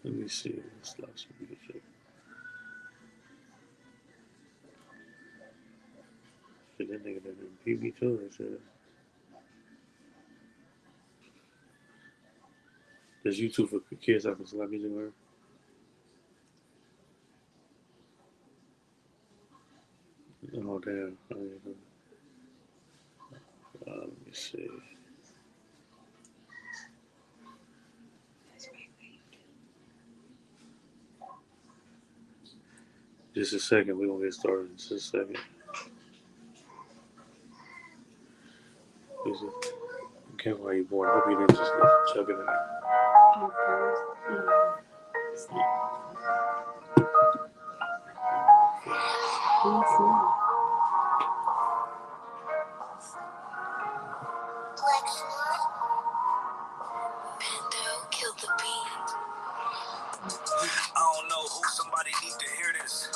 Let me see. Let's lock some music. Shit, that nigga didn't beat me to it. Shit. There's YouTube for kids I can slap music on. Oh damn. Let me see. Just a second. We're gonna get started in just a second. Okay, why you born? I hope you didn't just chug it in. I don't know who somebody need to hear this.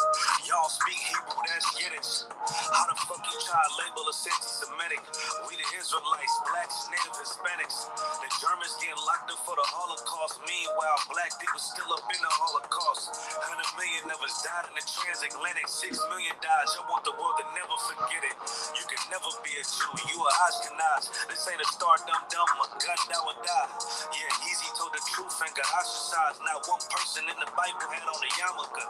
Y'all speak Hebrew, that's Yiddish. How the fuck you try to label us anti-Semitic? We the Israelites, blacks, native Hispanics. The Germans getting locked up for the Holocaust. Meanwhile, black people still up in the Holocaust. 100 million of us died in the transatlantic. 6 million died. I want the world to never forget it. You can never be a Jew. You a Ashkenaz. This ain't a star dumb. A gun that would die. Yeah, Yeezy told the truth and got ostracized. Not one person in the Bible had on a yarmulke.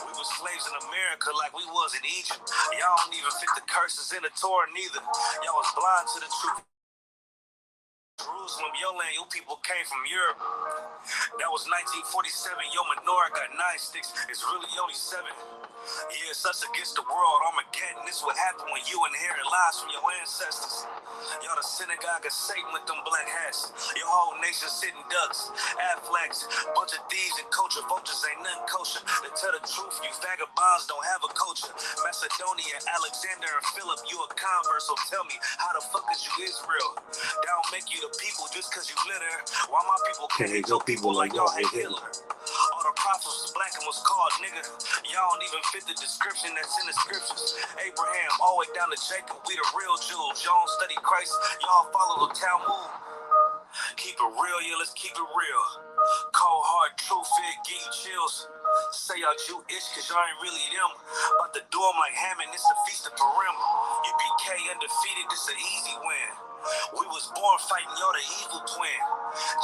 We were slaves in America like we was in Egypt. Y'all don't even fit the curses in the Torah neither. Y'all was blind to the truth. Jerusalem, your land, you people came from Europe. That was 1947. Your menorah got 9 sticks. It's really only 7. Yeah, it's us against the world. Armageddon. This is what happened when you inherit lies from your ancestors. Y'all the synagogue of Satan with them black hats. Your whole nation sitting ducks, Aflacs, bunch of thieves and culture vultures ain't nothing kosher. To tell the truth, you vagabonds don't have a culture. Macedonia, Alexander, and Philip, you a convert, so tell me, how the fuck is you Israel? That don't make you the people just cause you litter. Why my people can't hate your people like y'all hate Hitler? All the prophets was black and was called nigga. Y'all don't even fit the description that's in the scriptures. Abraham, all the way down to Jacob, we the real Jews. Y'all don't study Christ, y'all follow the Talmud. Keep it real, yeah, let's keep it real. Cold hard truth, it give you chills. Say y'all Jewish cause y'all ain't really them. About to do them like Hammond, it's the Feast of Purim. UBK undefeated, this an easy win. We was born fighting, y'all the evil twin.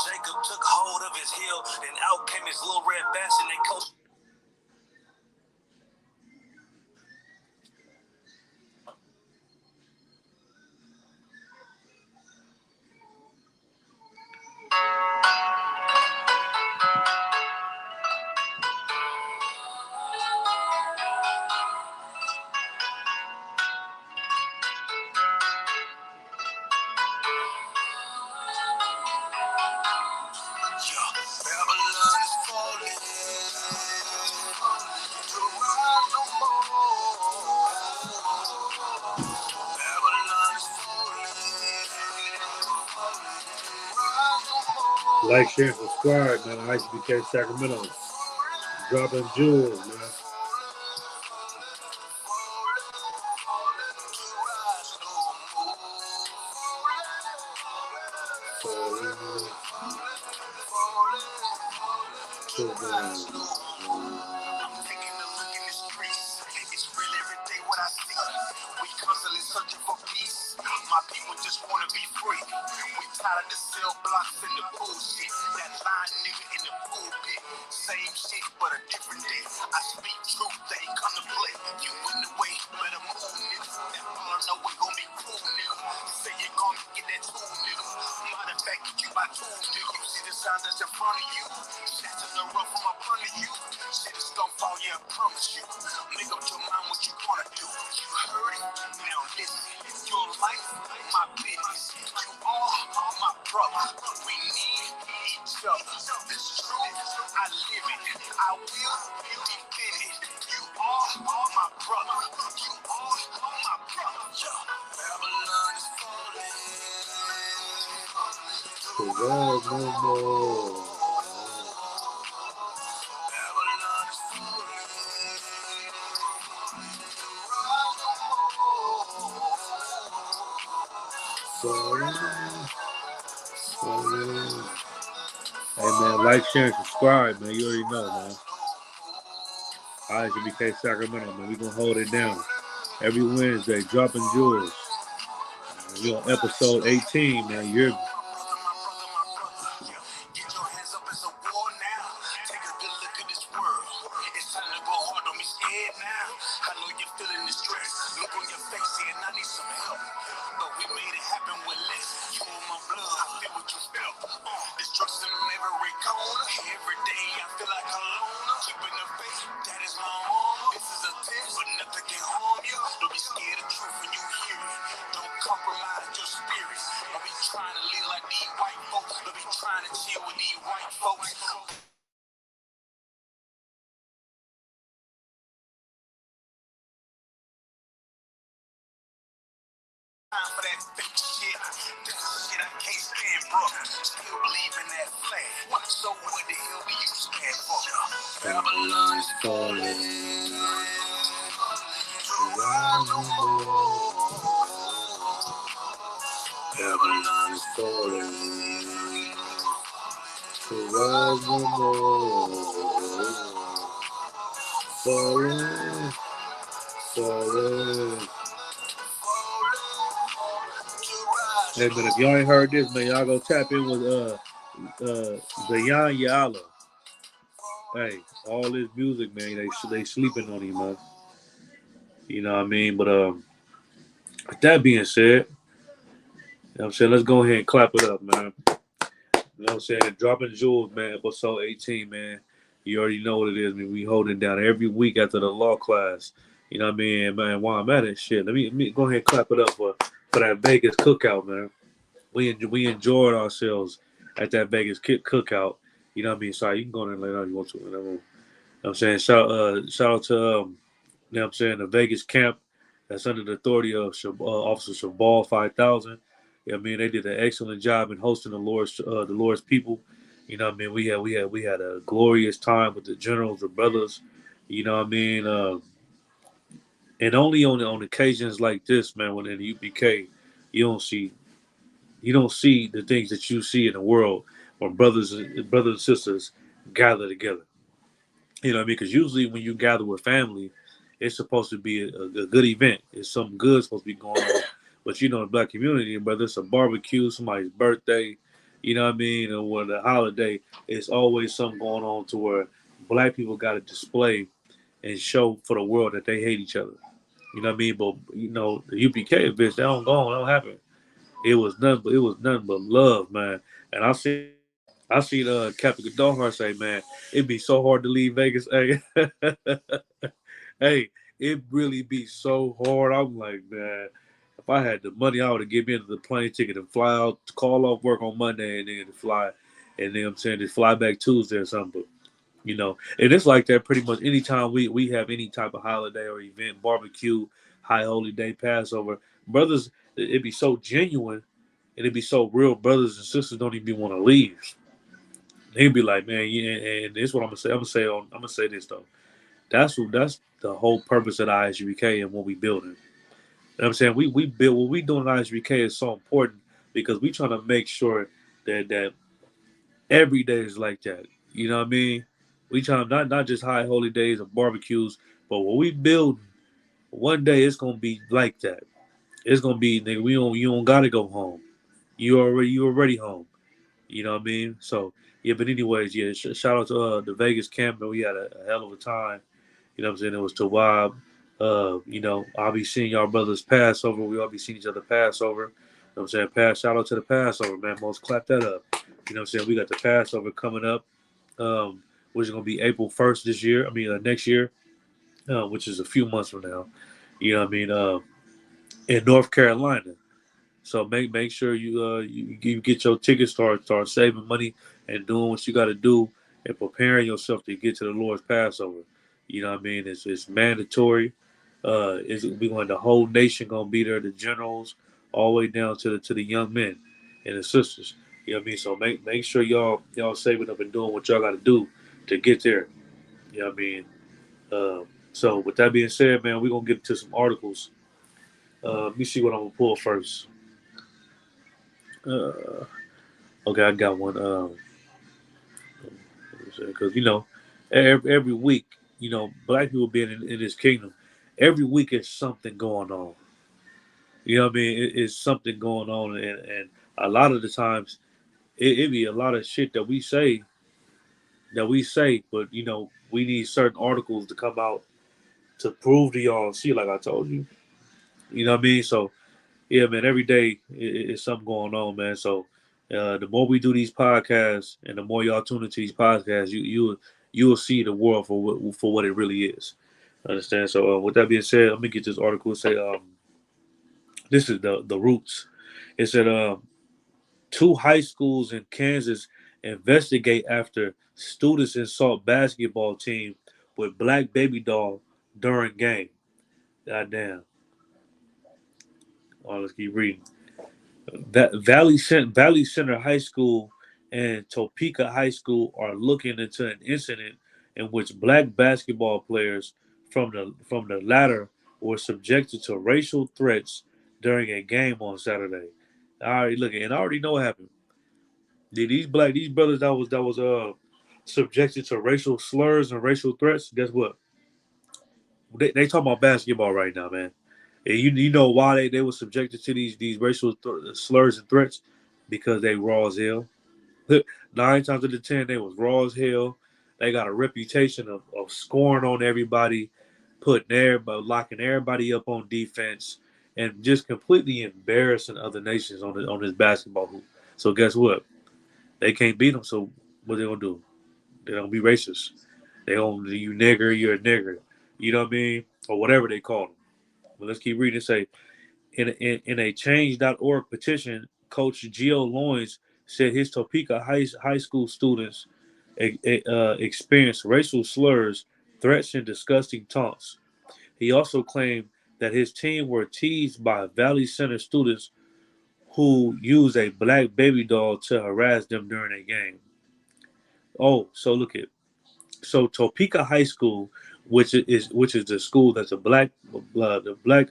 Jacob took hold of his heel, then out came his little red bastard, and they coached. Like, share, and subscribe, man. ICBK Sacramento. Droppin Jewelz, man. Hey man, like, share, and subscribe, man. You already know, man. ISBK Sacramento, man. We gonna hold it down every Wednesday. Dropping jewels. We on episode 18, man. You're Get your hands up, it's a war now. Take a good look at this world. It's time to go hard, don't be scared now. I know you're feeling the stress. Look on your face, saying I need some help. But we made it happen with less. You in my blood, I feel what you felt. Destruction in every corner. Every day I feel like I'm alone. Keeping the faith, that is my own. This is a test, but nothing can harm you. Don't be scared of truth when you hear it. Don't compromise your spirits. Don't be trying to live like these white folks. Don't be trying to chill with these white folks. Time for that fake shit. That shit I can't stand, bro. Still believe in that flag. So what the hell do you stand for? Babylon is falling. Babylon is falling. to rise no more. Falling, falling. Hey, but if y'all ain't heard this, man, y'all go tap in with Zayan Yala. Hey, all this music, man, they sleeping on him, man. You know what I mean? But with that being said, you know what I'm saying, let's go ahead and clap it up, man. You know what I'm saying? Dropping Jewels, man, episode 18, man. You already know what it is, man. We holding down every week after the law class. You know what I mean, man? While I'm at it, shit, let me go ahead and clap it up for that Vegas cookout, man. We enjoyed ourselves at that Vegas cookout. You know what I mean? Sorry, you can go in there later if you want to. You know what I'm saying? Shout out to you know what I'm saying, the Vegas camp that's under the authority of Officer Shabal 5000. Yeah, I mean they did an excellent job in hosting the Lord's people. You know what I mean? We had a glorious time with the generals, the brothers. You know what I mean? And only on occasions like this, man, when in the UPK, you don't see you don't see the things that you see in the world when brothers and sisters gather together. You know what I mean? Because usually when you gather with family, it's supposed to be a good event. It's something good supposed to be going on. But in the black community, whether it's a barbecue, somebody's birthday, you know what I mean, or the holiday, it's always something going on to where black people got to display and show for the world that they hate each other. You know what I mean? But the UPK events, they don't go on, they don't happen. It was nothing but love, man. And I seen Captain Godard say, man, it'd be so hard to leave Vegas. Hey, hey, it really be so hard. I'm like, man, if I had the money, I would have given me the plane ticket and fly out, call off work on Monday, and then to fly, and then I'm saying to fly back Tuesday or something. But and it's like that pretty much anytime we have any type of holiday or event, barbecue, high holy day, Passover, brothers, it'd be so genuine and it'd be so real. Brothers and sisters don't even want to leave. They'd be like, man, yeah, and this is what I'm gonna say. I'm gonna say this though. That's the whole purpose of the ISUBK and what we building. You know what I'm saying? We build what we doing in ISUBK is so important because we trying to make sure that every day is like that. You know what I mean? We trying not just high holy days or barbecues, but what we build one day it's gonna be like that. It's gonna be nigga, you don't gotta go home. You already home. You know what I mean? So yeah, but anyways, yeah, shout out to the Vegas camp, and we had a hell of a time. You know what I'm saying? It was Tawab. I'll be seeing y'all brothers Passover. We all be seeing each other Passover. You know what I'm saying? Shout out to the Passover, man. Most clap that up. You know what I'm saying? We got the Passover coming up, which is gonna be April 1st this year. I mean next year, which is a few months from now. You know what I mean? In North Carolina. So make sure you get your tickets, start saving money and doing what you got to do and preparing yourself to get to the Lord's Passover. You know what I mean? It's mandatory. We going the whole nation gonna be there, the generals, all the way down to the young men and the sisters. You know what I mean? So make sure y'all saving up and doing what y'all got to do to get there. You know what I mean? So with that being said, man, we're gonna get into some articles. Let me see what I'm gonna pull first. Uh, Okay, I got one. Because every week, black people being in this kingdom, every week is something going on. You know what I mean? It's something going on, and a lot of the times it be a lot of shit that we say, but we need certain articles to come out to prove to y'all. See, like I told you, you know what I mean? So yeah, man, every day is something going on, man. So the more we do these podcasts, and the more y'all tune into these podcasts, you will see the world for what it really is. Understand? So with that being said, let me get this article. It say this is the roots. It said two high schools in Kansas investigate after students assault basketball team with black baby doll during game. Goddamn. Oh, let's keep reading. Valley Center High School and Topeka High School are looking into an incident in which black basketball players from the latter were subjected to racial threats during a game on Saturday. I already looking, and I already know what happened. These brothers that was subjected to racial slurs and racial threats? Guess what? They talking about basketball right now, man. And you know why they were subjected to these racial slurs and threats? Because they raw as hell. 9 times out of 10, they was raw as hell. They got a reputation of scoring on everybody, putting everybody, locking everybody up on defense, and just completely embarrassing other nations on this basketball hoop. So guess what? They can't beat them. So what they gonna do? They gonna be racist. They gonna you nigger, you're a nigger. You know what I mean? Or whatever they call them. But let's keep reading. Say in a change.org petition, Coach Gio Loins said his Topeka high school students experienced racial slurs, threats, and disgusting taunts. He also claimed that his team were teased by Valley Center students who used a black baby doll to harass them during a game. Oh, so look at so Topeka High School, which is the school that the black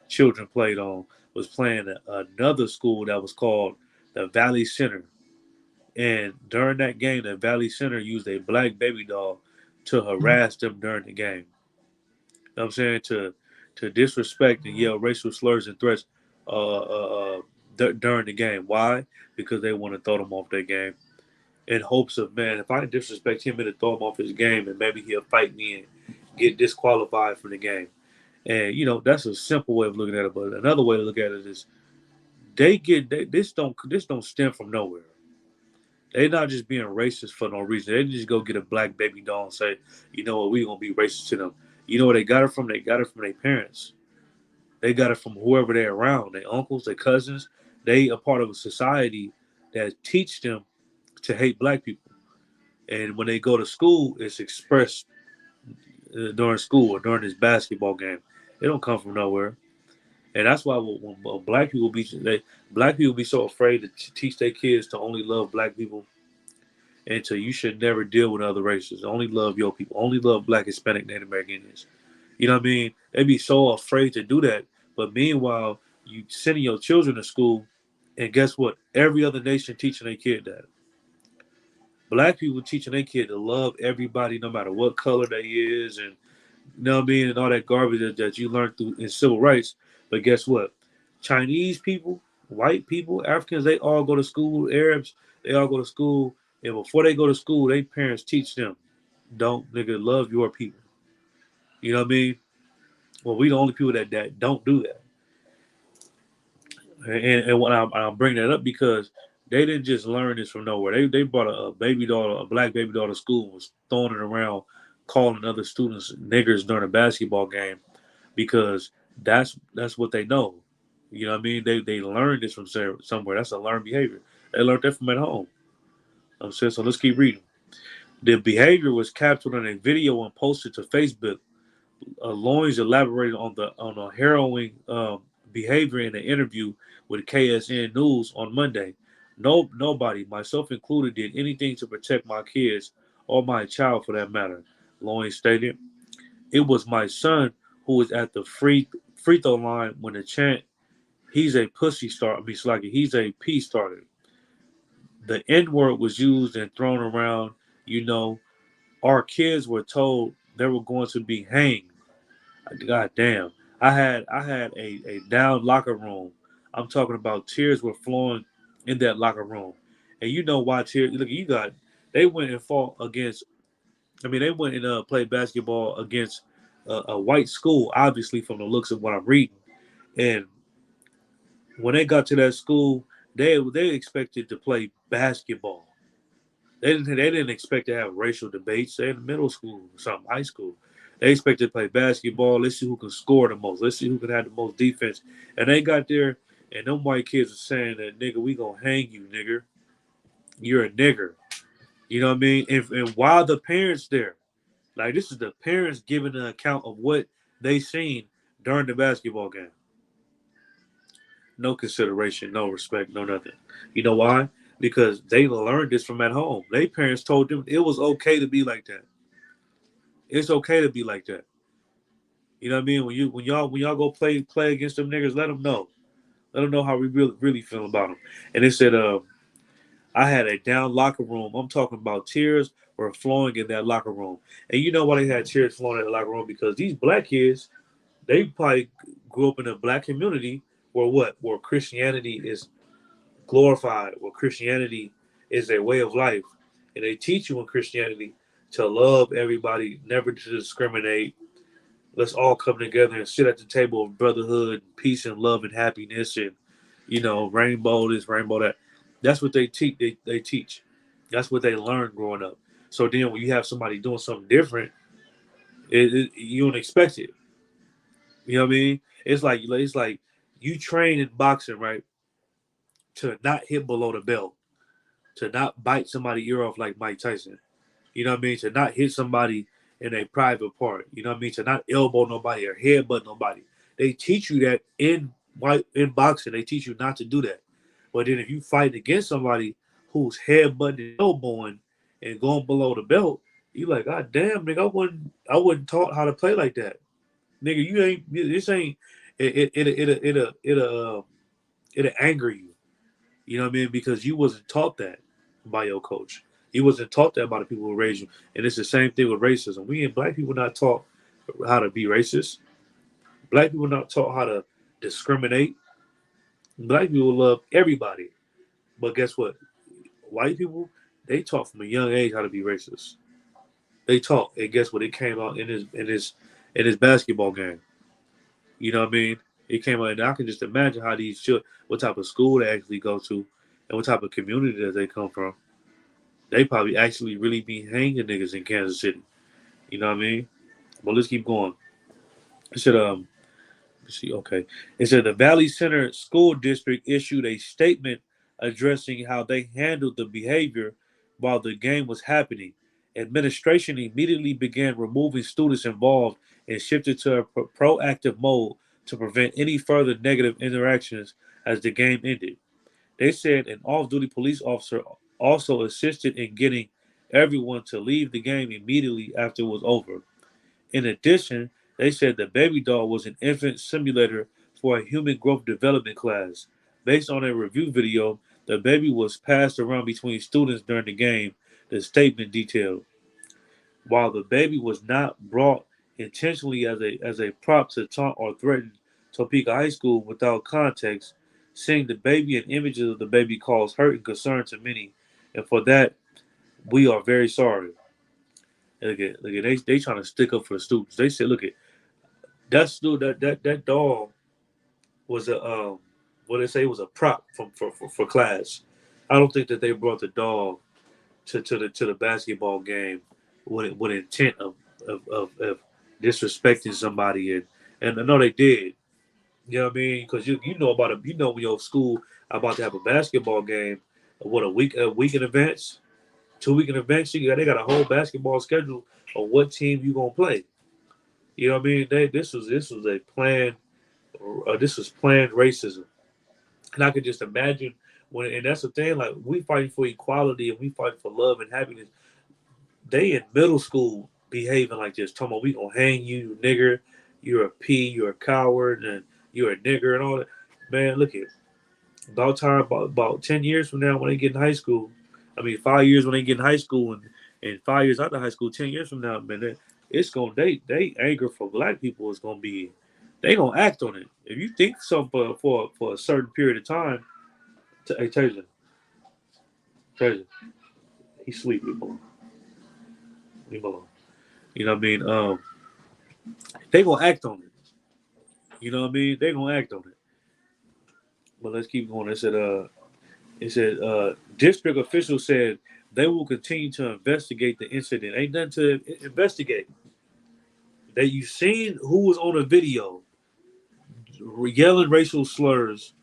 children played on, was playing another school that was called the Valley Center. And during that game, the Valley Center used a black baby doll to harass them during the game. You know what I'm saying, to disrespect and yell racial slurs and threats during the game. Why? Because they want to throw them off their game in hopes of, man, if I disrespect him and throw him off his game, and maybe he'll fight me and get disqualified from the game. And that's a simple way of looking at it. But another way to look at it is this don't stem from nowhere. They're not just being racist for no reason. They just go get a black baby doll and say, you know what, we gonna be racist to them. You know where they got it from? They got it from their parents. They got it from whoever they're around, their uncles, their cousins. They are part of a society that teach them to hate black people. And when they go to school, it's expressed during school or during this basketball game. It don't come from nowhere, and that's why when black people be so afraid to teach their kids to only love black people, and to you should never deal with other races. Only love your people. Only love black, Hispanic, Native American Indians. You know what I mean? They be so afraid to do that, but meanwhile, you sending your children to school, and guess what? Every other nation teaching their kid that. Black people teaching their kid to love everybody, no matter what color they is, and you know what I mean, and all that garbage that you learned through in civil rights. But guess what? Chinese people, white people, Africans, they all go to school. Arabs, they all go to school. And before they go to school, their parents teach them, don't nigga love your people. You know what I mean? Well, we the only people that don't do that. And when I'm bringing that up because they didn't just learn this from nowhere. They brought a baby doll, a black baby doll to school, and was throwing it around, calling other students niggers during a basketball game because that's what they know. You know what I mean? They learned this from somewhere. That's a learned behavior. They learned that from at home. I'm saying, so let's keep reading. The behavior was captured on a video and posted to Facebook. Loins elaborated on the harrowing behavior in an interview with KSN News on Monday. Nobody, myself included, did anything to protect my kids or my child for that matter. Loins stated, "It was my son who was at the free throw line when the chant, he's a pussy start, I mean, like he's a pea started. The N word was used and thrown around. you know, our kids were told they were going to be hanged. God damn. I had a down locker room. I'm talking about tears were flowing in that locker room. And you know why tears look you got they went and fought against they went and played basketball against a white school, obviously from the looks of what I'm reading. And when they got to that school, they expected to play basketball. They didn't expect to have racial debates. They're in middle school or something, high school. They expected to play basketball. Let's see who can score the most. Let's see who can have the most defense. And they got there, and them white kids were saying that nigga, we gonna hang you, nigger. You're a nigger. You know what I mean? And while the parents there, like this is the parents giving an account of what they seen during the basketball game. No consideration, no respect, no nothing. You know why? Because they learned this from at home. Their parents told them it was okay to be like that. It's okay to be like that. You know what I mean? When y'all go play against them niggas, let them know. Let them know how we really feel about them. And they said, I had a down locker room. I'm talking about tears were flowing in that locker room. And you know why they had tears flowing in the locker room? Because these black kids, they probably grew up in a black community where what? Where Christianity is glorified, where Christianity is a way of life. And they teach you in Christianity to love everybody, never to discriminate. Let's all come together and sit at the table of brotherhood, peace and love and happiness and, rainbow this, rainbow that. That's what they teach. They teach. That's what they learn growing up. So then when you have somebody doing something different, you don't expect it. You know what I mean? It's like you train in boxing, right? To not hit below the belt, to not bite somebody ear off like Mike Tyson. You know what I mean? To not hit somebody in a private part. You know what I mean? To not elbow nobody or headbutt nobody. They teach you that in boxing. They teach you not to do that. But then if you fight against somebody who's headbutting and elbowing and going below the belt, you like, God damn, nigga, I wouldn't taught how to play like that. Nigga, you ain't this ain't it'll anger you. You know what I mean? Because you wasn't taught that by your coach. You wasn't taught that by the people who raised you. And it's the same thing with racism. We ain't black people not taught how to be racist. Black people not taught how to discriminate. Black people love everybody. But guess what? White people, they taught from a young age how to be racist. They taught, and guess what? It came out in his basketball game. You know what I mean? It came out, and I can just imagine how these children, what type of school they actually go to, and what type of community that they come from. They probably actually really be hanging niggas in Kansas City. You know what I mean? But let's keep going. It said, let's see, okay. It said the Valley Center School District issued a statement addressing how they handled the behavior while the game was happening. Administration immediately began removing students involved and shifted to a proactive mode to prevent any further negative interactions as the game ended. They said an off duty police officer also assisted in getting everyone to leave the game immediately after it was over. In addition, they said the baby doll was an infant simulator for a human growth development class. Based on a review video, the baby was passed around between students during the game, the statement detailed. While the baby was not brought intentionally as a prop to taunt or threaten Topeka High School without context, seeing the baby and images of the baby caused hurt and concern to many, and for that we are very sorry. Look at they trying to stick up for the students. They said, look at that doll was a what they say was a prop for class. I don't think that they brought the doll to the basketball game with intent of disrespecting somebody and I know they did. You know what I mean? Because you know about it. You know when your school about to have a basketball game, what a week in advance, 2 week in advance. They got a whole basketball schedule of what team you gonna play. You know what I mean? This was a planned this was planned racism, and I could just imagine when and that's the thing. Like we fighting for equality and we fighting for love and happiness. They in middle school behaving like this. Talking about we gonna hang you, you nigger. You're a p. You're a coward, and you're a nigger and all that. Man, look at about 10 years from now when they get in high school. I mean 5 years when they get in high school And 5 years after high school, 10 years from now, man, it's gonna they anger for black people is gonna be they gonna act on it. If you think something for a certain period of time, hey Tasia, he's sweet, leave him alone. Leave him alone. You know what I mean? They gonna act on it. You know what I mean? They gonna act on it. But let's keep going. It said district officials said they will continue to investigate the incident. Ain't nothing to investigate. That you seen who was on a video yelling racial slurs,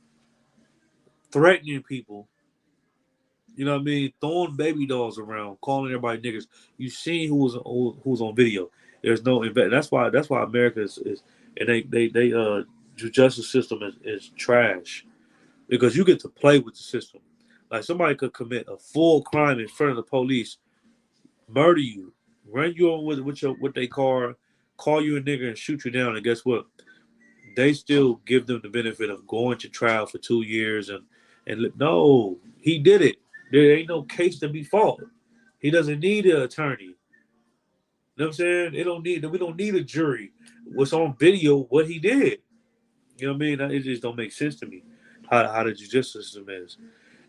threatening people. You know what I mean? Throwing baby dolls around, calling everybody niggas. You seen who was on video. There's no invest. That's why America is and they justice system is trash because you get to play with the system. Like somebody could commit a full crime in front of the police, murder you, run you over with their car, call you a nigger and shoot you down. And guess what? They still give them the benefit of going to trial for 2 years and no, he did it. There ain't no case to be fought. He doesn't need an attorney. You know what I'm saying? We don't need a jury. What's on video, what he did. You know what I mean? It just don't make sense to me how the judicial system is.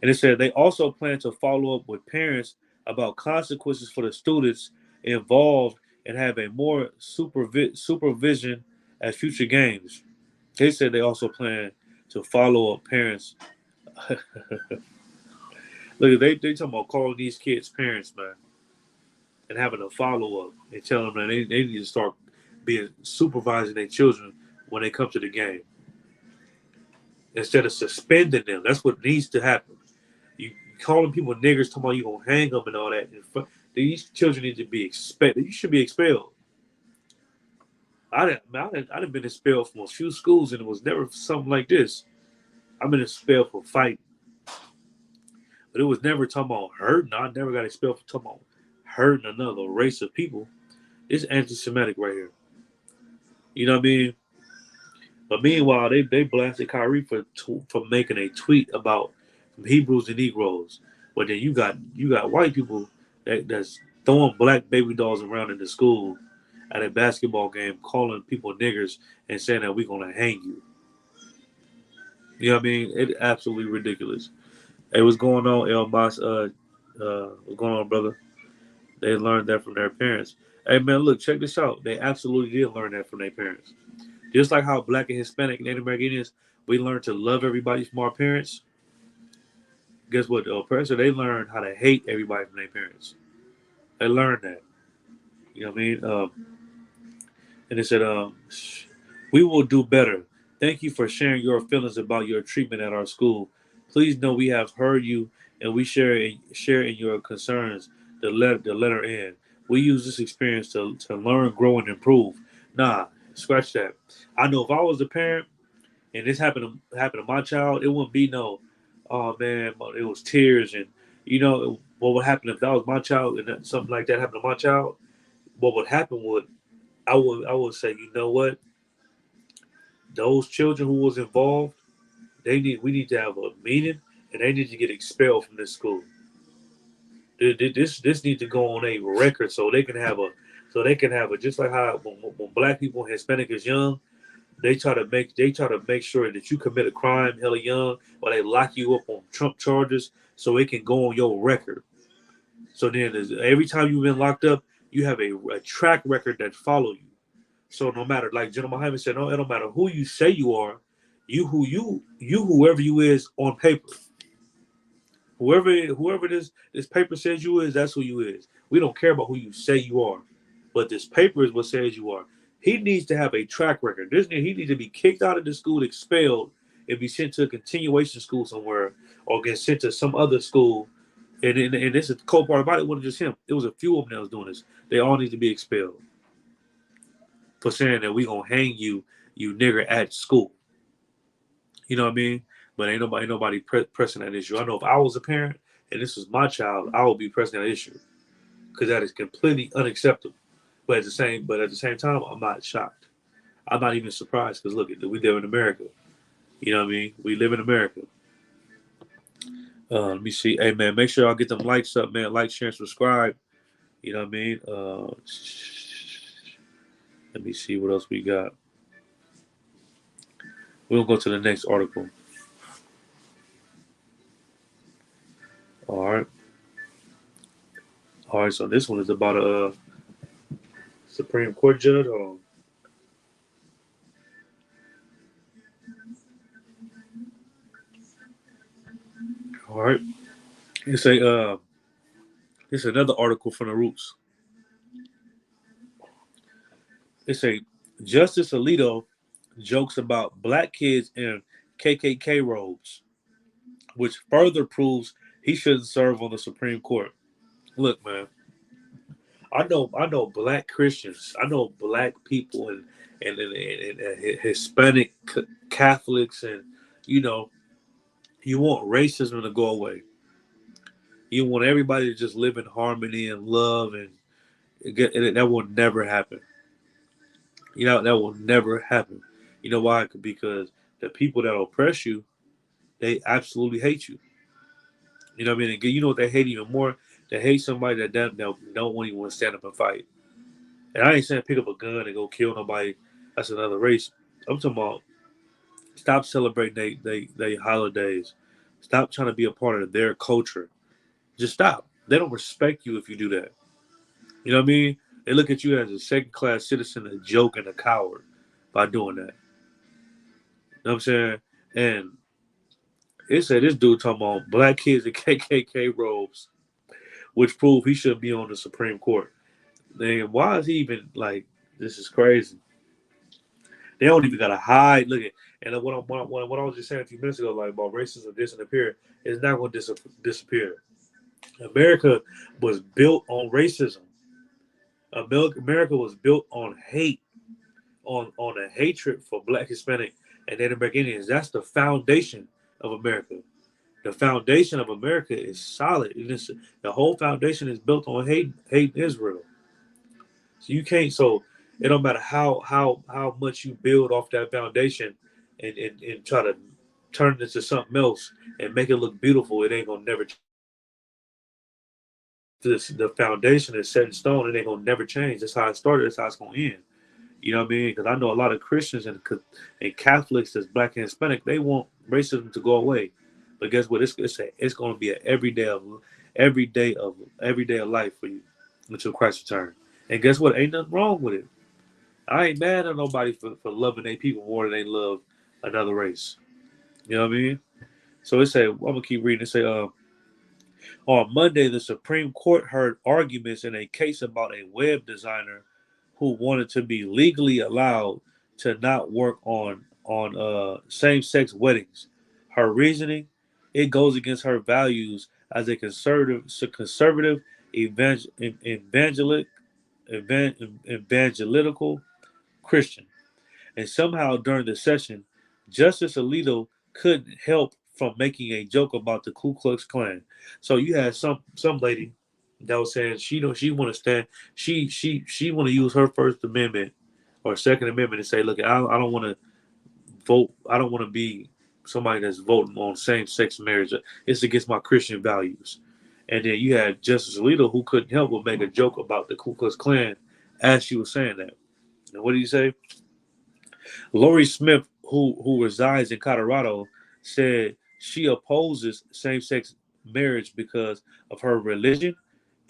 And it said they also plan to follow up with parents about consequences for the students involved and have a more supervision at future games. They said they also plan to follow up parents. Look, they talking about calling these kids parents, man, and having a follow up and telling them that they need to start being supervising their children when they come to the game instead of suspending them. That's what needs to happen. You calling people niggers, talking about you gonna hang them and all that. These children need to be expelled. You should be expelled. I done been expelled from a few schools, and it was never something like this. I've been expelled for fighting, but it was never talking about hurting. I never got expelled for talking about hurting another race of people. It's anti-Semitic right here. You know what I mean? But meanwhile, they blasted Kyrie for making a tweet about Hebrews and Negroes. But then you got white people that's throwing black baby dolls around in the school at a basketball game, calling people niggers and saying that we're gonna hang you. You know what I mean? It's absolutely ridiculous. Hey, what's going on, El Boss? What's going on, brother? They learned that from their parents. Hey man, look, check this out. They absolutely did learn that from their parents. Just like how black and Hispanic and Native American Indians, we learn to love everybody from our parents. Guess what? The oppressor, they learned how to hate everybody from their parents. They learned that. You know what I mean? And they said, we will do better. Thank you for sharing your feelings about your treatment at our school. Please know we have heard you and we share in your concerns. The letter N. We use this experience to learn, grow, and improve. Nah, scratch that. I know if I was the parent and this happened to my child, it wouldn't be no, oh man, it was tears and what would happen if that was my child and something like that happened to my child? What would happen I would say, you know what? Those children who was involved, we need to have a meeting and they need to get expelled from this school. This needs to go on a record so they can have a just like how when black people and Hispanic is young, they try to make sure that you commit a crime hella young or they lock you up on Trump charges so it can go on your record. So then every time you've been locked up, you have a track record that follow you. So no matter, like General Muhammad said, no, it don't matter who you say you are, whoever you is on paper. Whoever this paper says you is, that's who you is. We don't care about who you say you are, but this paper is what says you are. He needs to have a track record. He needs to be kicked out of the school, expelled, and be sent to a continuation school somewhere, or get sent to some other school. And this is the cold part about it. It wasn't just him. It was a few of them that was doing this. They all need to be expelled for saying that we gonna hang you, you nigger, at school. You know what I mean? But ain't nobody pressing that issue. I know if I was a parent and this was my child, I would be pressing that issue because that is completely unacceptable. But at the same time, I'm not shocked. I'm not even surprised because look, we live in America. You know what I mean? We live in America. Let me see. Hey man, make sure y'all get them likes up, man. Like, share, and subscribe. You know what I mean? Let me see what else we got. We'll go to the next article. All right. All right. So this one is about a Supreme Court judge. All right. It's it's another article from the Roots. It's a Justice Alito jokes about black kids in KKK robes, which further proves he shouldn't serve on the Supreme Court. Look, man, I know black Christians, I know black people and Hispanic Catholics, and you know, you want racism to go away. You want everybody to just live in harmony and love, and that will never happen. You know, that will never happen. You know why? Because the people that oppress you, they absolutely hate you. You know what I mean? And you know what they hate even more? They hate somebody that don't want even want to stand up and fight. And I ain't saying pick up a gun and go kill nobody. That's another race. I'm talking about stop celebrating they holidays. Stop trying to be a part of their culture. Just stop. They don't respect you if you do that. You know what I mean? They look at you as a second class citizen, a joke, and a coward by doing that. You know what I'm saying? And it said this dude talking about black kids in KKK robes, which prove he shouldn't be on the Supreme Court. Man, why is he even like? This is crazy. They don't even gotta hide. Look at and what I was just saying a few minutes ago, like about racism disappear, it's not going to disappear. America was built on racism. America was built on hate, on a hatred for Black, Hispanic, and Native American Indians. That's the foundation of America. The foundation of America is solid. The whole foundation is built on hate Israel. So you can't. So it don't matter how much you build off that foundation and try to turn it into something else and make it look beautiful. It ain't gonna never. The foundation is set in stone. It ain't gonna never change. That's how it started. That's how it's gonna end. You know what I mean? Because I know a lot of Christians and Catholics that's Black and Hispanic. They want racism to go away. But guess what? It's going to be an every day of life for you until Christ return. And guess what? Ain't nothing wrong with it. I ain't mad at nobody for loving their people more than they love another race. You know what I mean? So it say I'm gonna keep reading. It say on Monday the Supreme Court heard arguments in a case about a web designer who wanted to be legally allowed to not work on same sex weddings. Her reasoning, it goes against her values as a conservative evangelic, evangelical Christian. And somehow during the session, Justice Alito couldn't help from making a joke about the Ku Klux Klan. So you had some lady that was saying she want to stand she want to use her First Amendment or Second Amendment and say, look, I don't want to vote. I don't want to be somebody that's voting on same sex marriage. It's against my Christian values. And then you had Justice Alito who couldn't help but make a joke about the Ku Klux Klan as she was saying that. And what did he say? Lori Smith, who resides in Colorado, said she opposes same-sex marriage because of her religion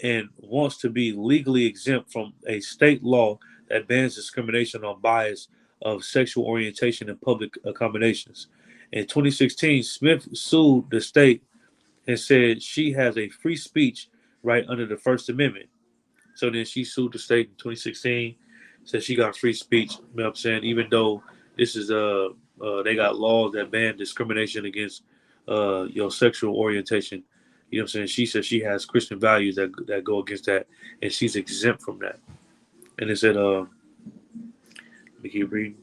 and wants to be legally exempt from a state law that bans discrimination on bias of sexual orientation in public accommodations. In 2016, Smith sued the state and said she has a free speech right under the First Amendment. So then she sued the state in 2016, said she got free speech. You know what I'm saying? Even though this is they got laws that ban discrimination against your sexual orientation. You know what I'm saying? She said she has Christian values that go against that, and she's exempt from that. And it said, let me keep reading.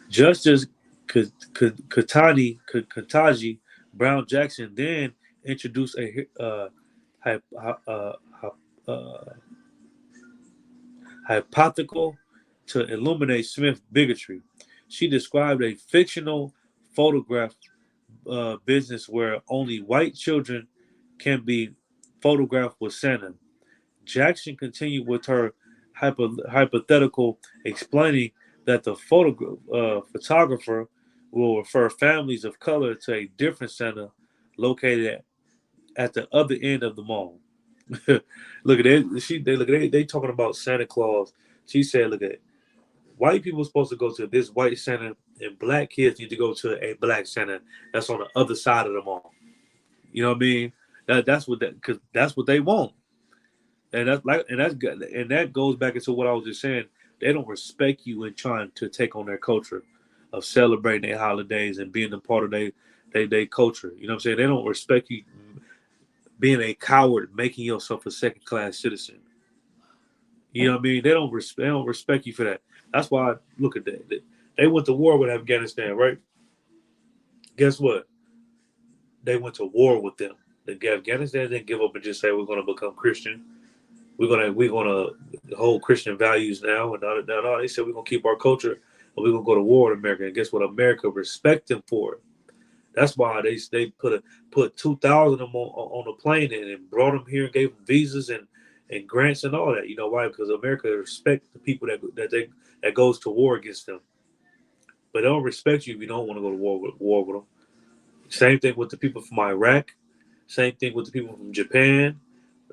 Justice Kataji Brown Jackson then introduced a uh, hypothetical to illuminate Smith's bigotry. She described a fictional photograph business where only white children can be photographed with Santa. Jackson continued with her hypothetical, explaining that the photographer will refer families of color to a different center located at the other end of the mall. Look at it. They talking about Santa Claus. She said, "Look at it. White people are supposed to go to this white center, and black kids need to go to a black center that's on the other side of the mall." You know what I mean? Because that's what they want, and that's like, and that's good, and that goes back into what I was just saying. They don't respect you in trying to take on their culture of celebrating their holidays and being a part of their culture. You know what I'm saying? They don't respect you being a coward, making yourself a second class citizen. You know what I mean? They don't respect you for that. That's why look at that. They went to war with Afghanistan, right? Guess what? They went to war with them. Afghanistan didn't give up and just say we're going to become Christian. We're gonna hold Christian values now, and no. They said we're gonna keep our culture, and we're gonna go to war with America. And guess what? America respect them for it. That's why they put 2,000 of them on the plane and brought them here and gave them visas and grants and all that. You know why? Because America respect the people that goes to war against them, but they don't respect you if you don't want to go to war with them. Same thing with the people from Iraq. Same thing with the people from Japan,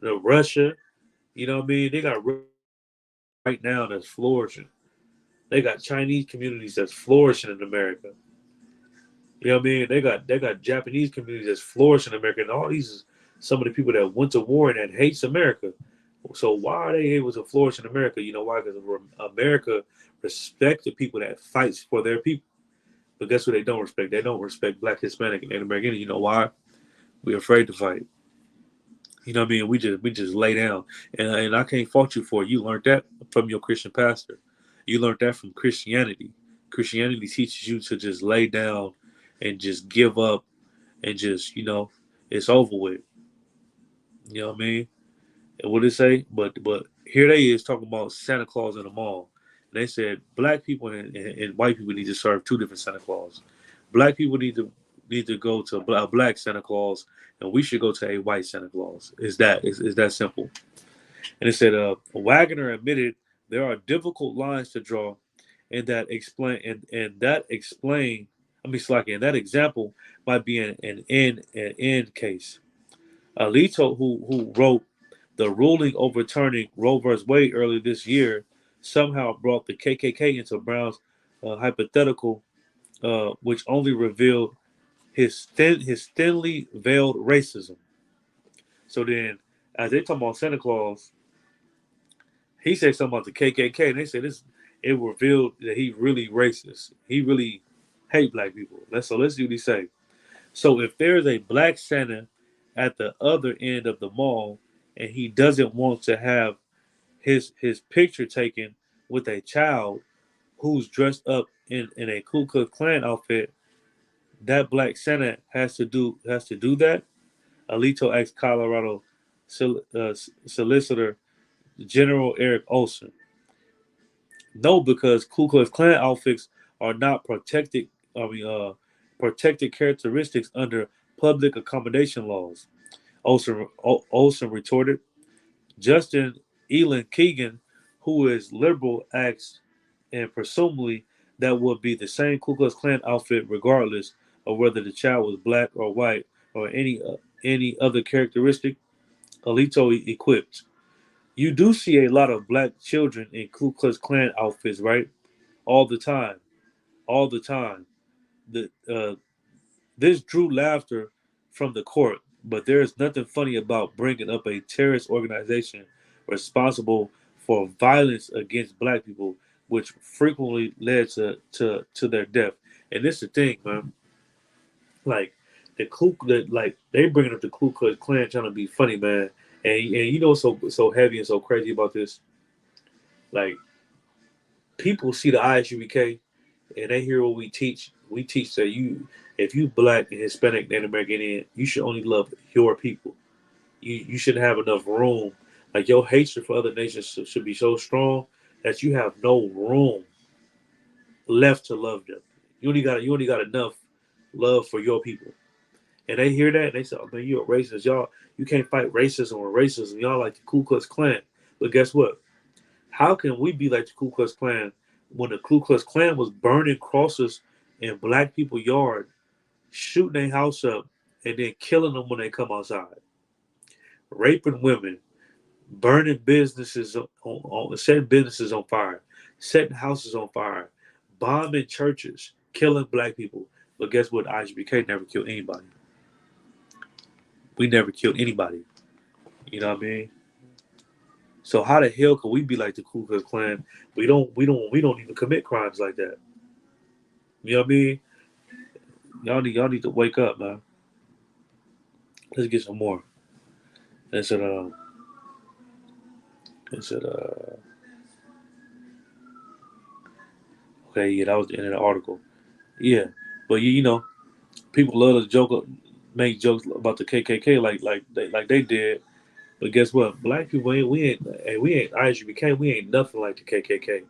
Russia. You know what I mean? They got Russian communities right now that's flourishing. They got Chinese communities that's flourishing in America. You know what I mean? They got Japanese communities that's flourishing in America, and all these is some of the people that went to war and that hates America. So why are they able to flourish in America? You know why? Because America respect the people that fights for their people. But guess what? They don't respect. They don't respect Black, Hispanic, and Native American. You know why? We're afraid to fight. You know what I mean? We just lay down, and I can't fault you for it. You learned that from your Christian pastor. You learned that from Christianity. Christianity teaches you to just lay down and just give up and just it's over with. You know what I mean? And what did it say? But here they is talking about Santa Claus in the mall. And they said black people and white people need to serve two different Santa Claus. Black people need to go to a black Santa Claus, and we should go to a white Santa Claus. Is that simple? And it said Wagner admitted there are difficult lines to draw, and that explain. I mean, slack and that example might be an end case. Alito, who wrote the ruling overturning Roe vs. Wade earlier this year, somehow brought the KKK into Brown's hypothetical, which only revealed his thinly veiled racism. So then, as they talk about Santa Claus, he said something about the KKK, and they said this. It revealed that he really racist. He really hate black people. Let's see what he say. So if there's a black Santa at the other end of the mall, and he doesn't want to have his picture taken with a child who's dressed up in a Ku Klux Klan outfit, that black Santa has to do that. Alito asked Colorado Solicitor General Eric Olson. No, because Ku Klux Klan outfits are not protected. I mean, protected characteristics under public accommodation laws. Olson retorted. Justin Elin Keegan, who is liberal, asked, and presumably that would be the same Ku Klux Klan outfit regardless of whether the child was black or white or any other characteristic. Alito equipped. You do see a lot of black children in Ku Klux Klan outfits, right? All the time, all the time. The This drew laughter from the court, but there is nothing funny about bringing up a terrorist organization responsible for violence against black people, which frequently led to their death. And this is the thing, man. Like like they bringing up the Ku Klux Klan trying to be funny, man. And you know what's so heavy and so crazy about this? Like people see the ISUBK and they hear what we teach. We teach that if you black and Hispanic, Native American, Indian, you should only love your people. You shouldn't have enough room. Like your hatred for other nations should be so strong that you have no room left to love them. You only got enough love for your people. And they hear that and they say, "Oh man, you're a racist. Y'all, you can't fight racism or racism. Y'all like the Ku Klux Klan." But guess what? How can we be like the Ku Klux Klan when the Ku Klux Klan was burning crosses in black people's yard, shooting their house up, and then killing them when they come outside, raping women, burning businesses setting businesses on fire, setting houses on fire, bombing churches, killing black people. But guess what? IGBK never killed anybody. We never killed anybody. You know what I mean? So how the hell could we be like the Ku Klux Klan? We don't even commit crimes like that. You know what I mean? Y'all need to wake up, man. Let's get some more. They said they said okay, yeah, that was the end of the article. Yeah, but you know, people love to make jokes about the KKK like they did. But guess what? Black people we ain't IGBK. We ain't nothing like the KKK.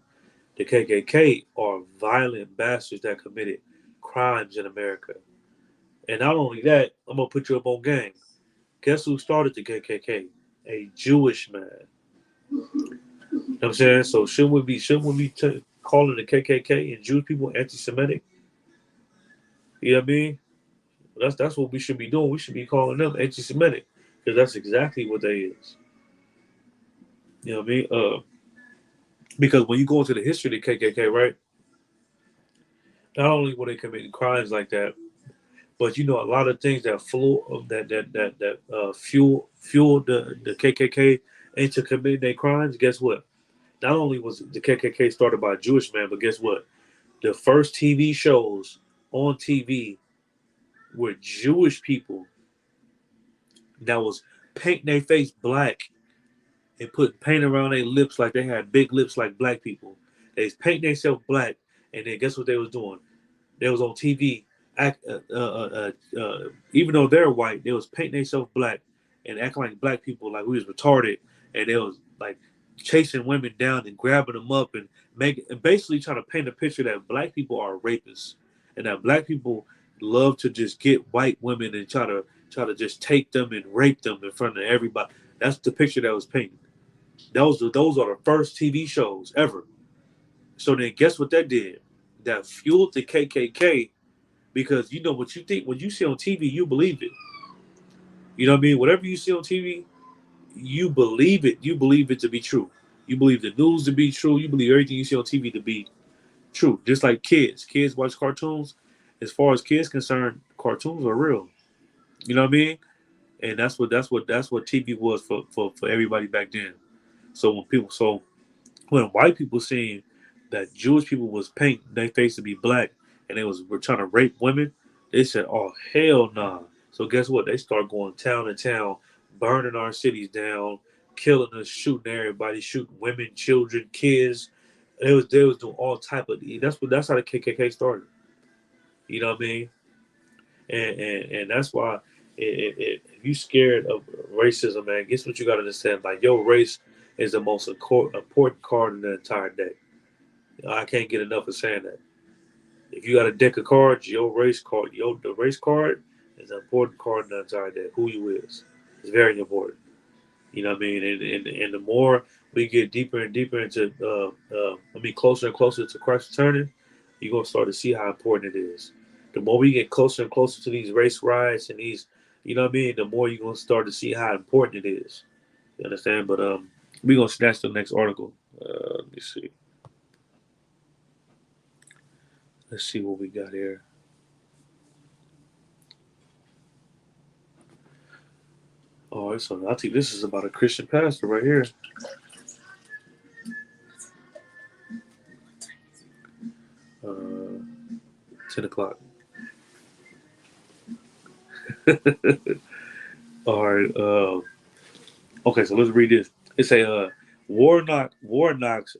The KKK are violent bastards that committed crimes in America. And not only that, I'm gonna put you up on game. Guess who started the KKK? A Jewish man. You know what I'm saying? So shouldn't we be calling the KKK and Jewish people anti-Semitic? You know what I mean? That's what we should be doing. We should be calling them anti-Semitic because that's exactly what they is. You know what I mean? Because when you go into the history of the KKK, right? Not only were they committing crimes like that, but you know a lot of things that fuel the KKK into committing their crimes. Guess what? Not only was the KKK started by a Jewish man, but guess what? The first TV shows on TV were Jewish people that was painting their face black and putting paint around their lips like they had big lips like black people. They was painting themselves black, and then guess what they was doing? They was on TV, even though they're white, they was painting themselves black and acting like black people, like we was retarded, and they was like chasing women down and grabbing them up and basically trying to paint a picture that black people are rapists and that black people love to just get white women and try to just take them and rape them in front of everybody. That's the picture that was painted. Those are the first TV shows ever. So then, guess what that did? That fueled the KKK because you know what you think when you see on TV, you believe it. You know what I mean? Whatever you see on TV, you believe it. You believe it to be true. You believe the news to be true. You believe everything you see on TV to be true. Just like kids. Kids watch cartoons. As far as kids concerned, cartoons are real. You know what I mean? And that's what TV was for everybody back then. So when white people seen that Jewish people was painting their face to be black and they were trying to rape women, they said, "Oh hell nah!" So guess what? They start going town to town, burning our cities down, killing us, shooting everybody, shooting women, children, kids. They was doing all type of. That's how the KKK started. You know what I mean? And that's why if you scared of racism, man, guess what you got to understand? Like your race is the most important card in the entire deck. I can't get enough of saying that. If you got a deck of cards, the race card is an important card in the entire deck. Who you is, it's very important. You know what I mean? And the more we get deeper and deeper into, closer and closer to Christ returning, you're gonna start to see how important it is. The more we get closer and closer to these race riots and these, you know what I mean, the more you're gonna start to see how important it is. You understand? But we're gonna snatch the next article. Let me see. Let's see what we got here. Oh, so I think this is about a Christian pastor right here. 10 o'clock. All right. Okay, so let's read this. It's a Warnock's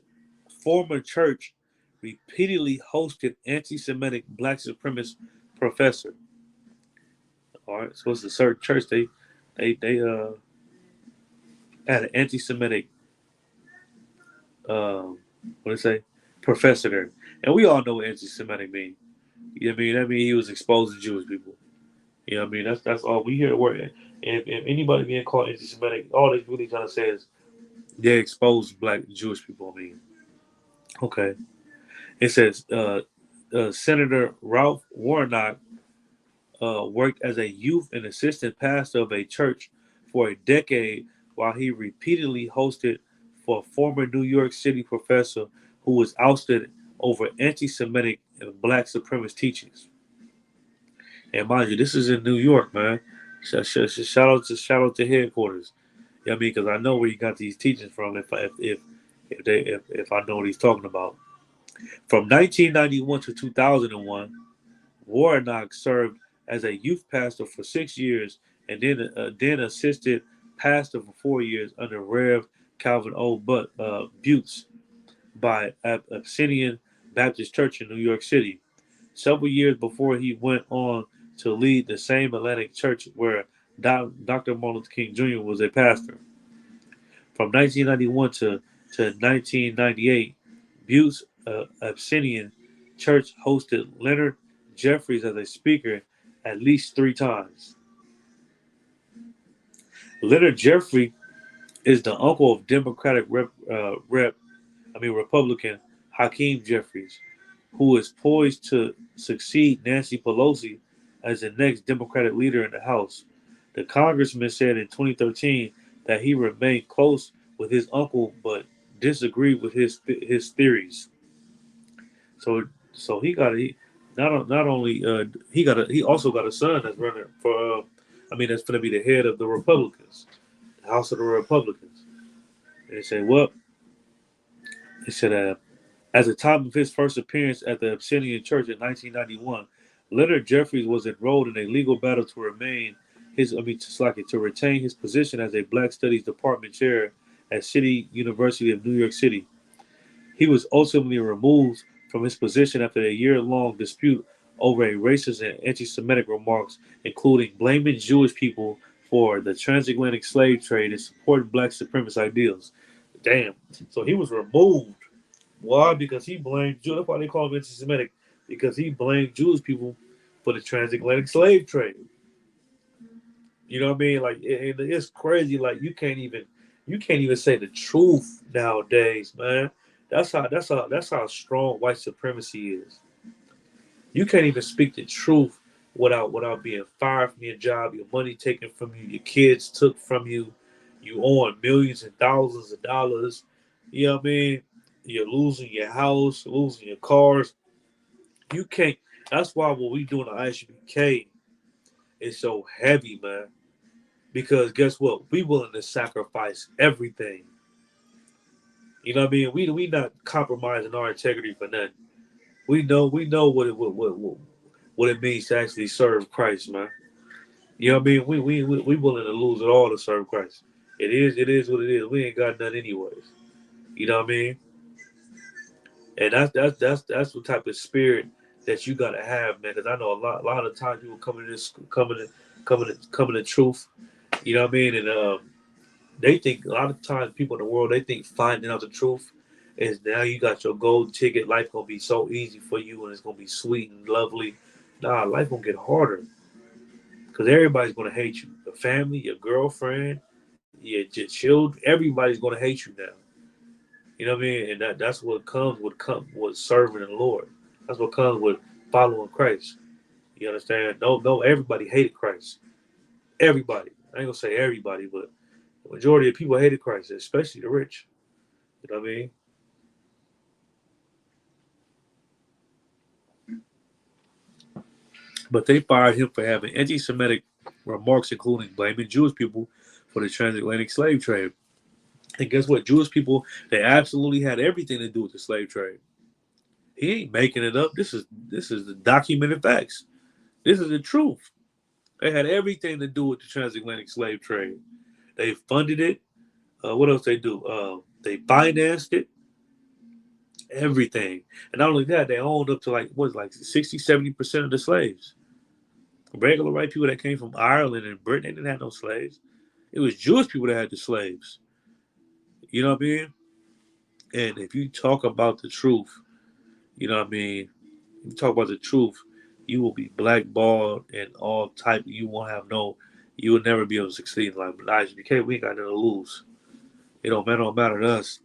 former church repeatedly hosted anti-Semitic black supremacist professor. All right, so it's a certain church. They had an anti-Semitic what do they say professor there, and we all know what anti-Semitic means. You know what I mean? That means he was exposing Jewish people. You know what I mean? That's all we hear the word. And if anybody being called anti-Semitic, all they really trying to say is they expose black Jewish people. I mean, okay. It says Senator Ralph Warnock worked as a youth and assistant pastor of a church for a decade while he repeatedly hosted for a former New York City professor who was ousted over anti-Semitic and black supremacist teachings. And mind you, this is in New York, man. Shout out to headquarters. Yeah, I mean, because I know where he got these teachings from. If I know what he's talking about. From 1991 to 2001, Warnock served as a youth pastor for 6 years and then assisted pastor for 4 years under Rev. Calvin O. Butts by Abyssinian Baptist Church in New York City. Several years before he went on to lead the same Atlantic church where Dr. Martin Luther King Jr. was a pastor. From 1991 to 1998, Butte's Abyssinian Church hosted Leonard Jeffries as a speaker at least 3 times. Leonard Jeffrey is the uncle of Republican Hakeem Jeffries, who is poised to succeed Nancy Pelosi as the next Democratic leader in the House. The congressman said in 2013 that he remained close with his uncle but disagreed with his theories. So he got he not only he also got a son that's running for that's going to be the head of the Republicans, the House of the Republicans. And they say what? They said at the time of his first appearance at the Abyssinian Church in 1991, Leonard Jeffries was enrolled in a legal battle to to retain his position as a Black Studies Department chair at City University of New York City. He was ultimately removed from his position after a year-long dispute over a racist and anti-Semitic remarks, including blaming Jewish people for the transatlantic slave trade and supporting Black supremacist ideals. Damn. So he was removed. Why? Because he blamed Jews. That's why they call him anti-Semitic. Because he blamed Jewish people for the transatlantic slave trade. You know what I mean? Like it's crazy. Like you can't even say the truth nowadays, man. That's how strong white supremacy is. You can't even speak the truth without being fired from your job, your money taken from you, your kids took from you, you own millions and thousands of dollars. You know what I mean? You're losing your house, losing your cars. You can't. That's why what we do in the ISUBK is so heavy, man. Because guess what? We willing to sacrifice everything. You know what I mean? We not compromising our integrity for nothing. We know what it means to actually serve Christ, man. You know what I mean? We willing to lose it all to serve Christ. It is what it is. We ain't got nothing anyways. You know what I mean? And that's the type of spirit that you gotta have, man. Because I know a lot of times people coming to truth. You know what I mean? And they think a lot of times people in the world they think finding out the truth is now you got your gold ticket. Life gonna be so easy for you and it's gonna be sweet and lovely. Nah, life gonna get harder because everybody's gonna hate you. Your family, your girlfriend, your children, everybody's gonna hate you now. You know what I mean? And that's what comes with serving the Lord. That's what comes with following Christ. You understand? No, everybody hated Christ. Everybody. I ain't gonna say everybody, but the majority of people hated Christ, especially the rich. You know what I mean? But they fired him for having anti-Semitic remarks, including blaming Jewish people for the transatlantic slave trade. And guess what? Jewish people, they absolutely had everything to do with the slave trade. He ain't making it up. This is the documented facts. This is the truth. They had everything to do with the transatlantic slave trade. They funded it. What else they do? They financed it. Everything. And not only that, they owned up to like 60, 70% of the slaves. Regular white people that came from Ireland and Britain, they didn't have no slaves. It was Jewish people that had the slaves. You know what I mean? And if you talk about the truth, you know what I mean? You talk about the truth, you will be blackballed and all type. You won't have no. You will never be able to succeed in life. But IGBK, we ain't got nothing to lose. It don't matter to us.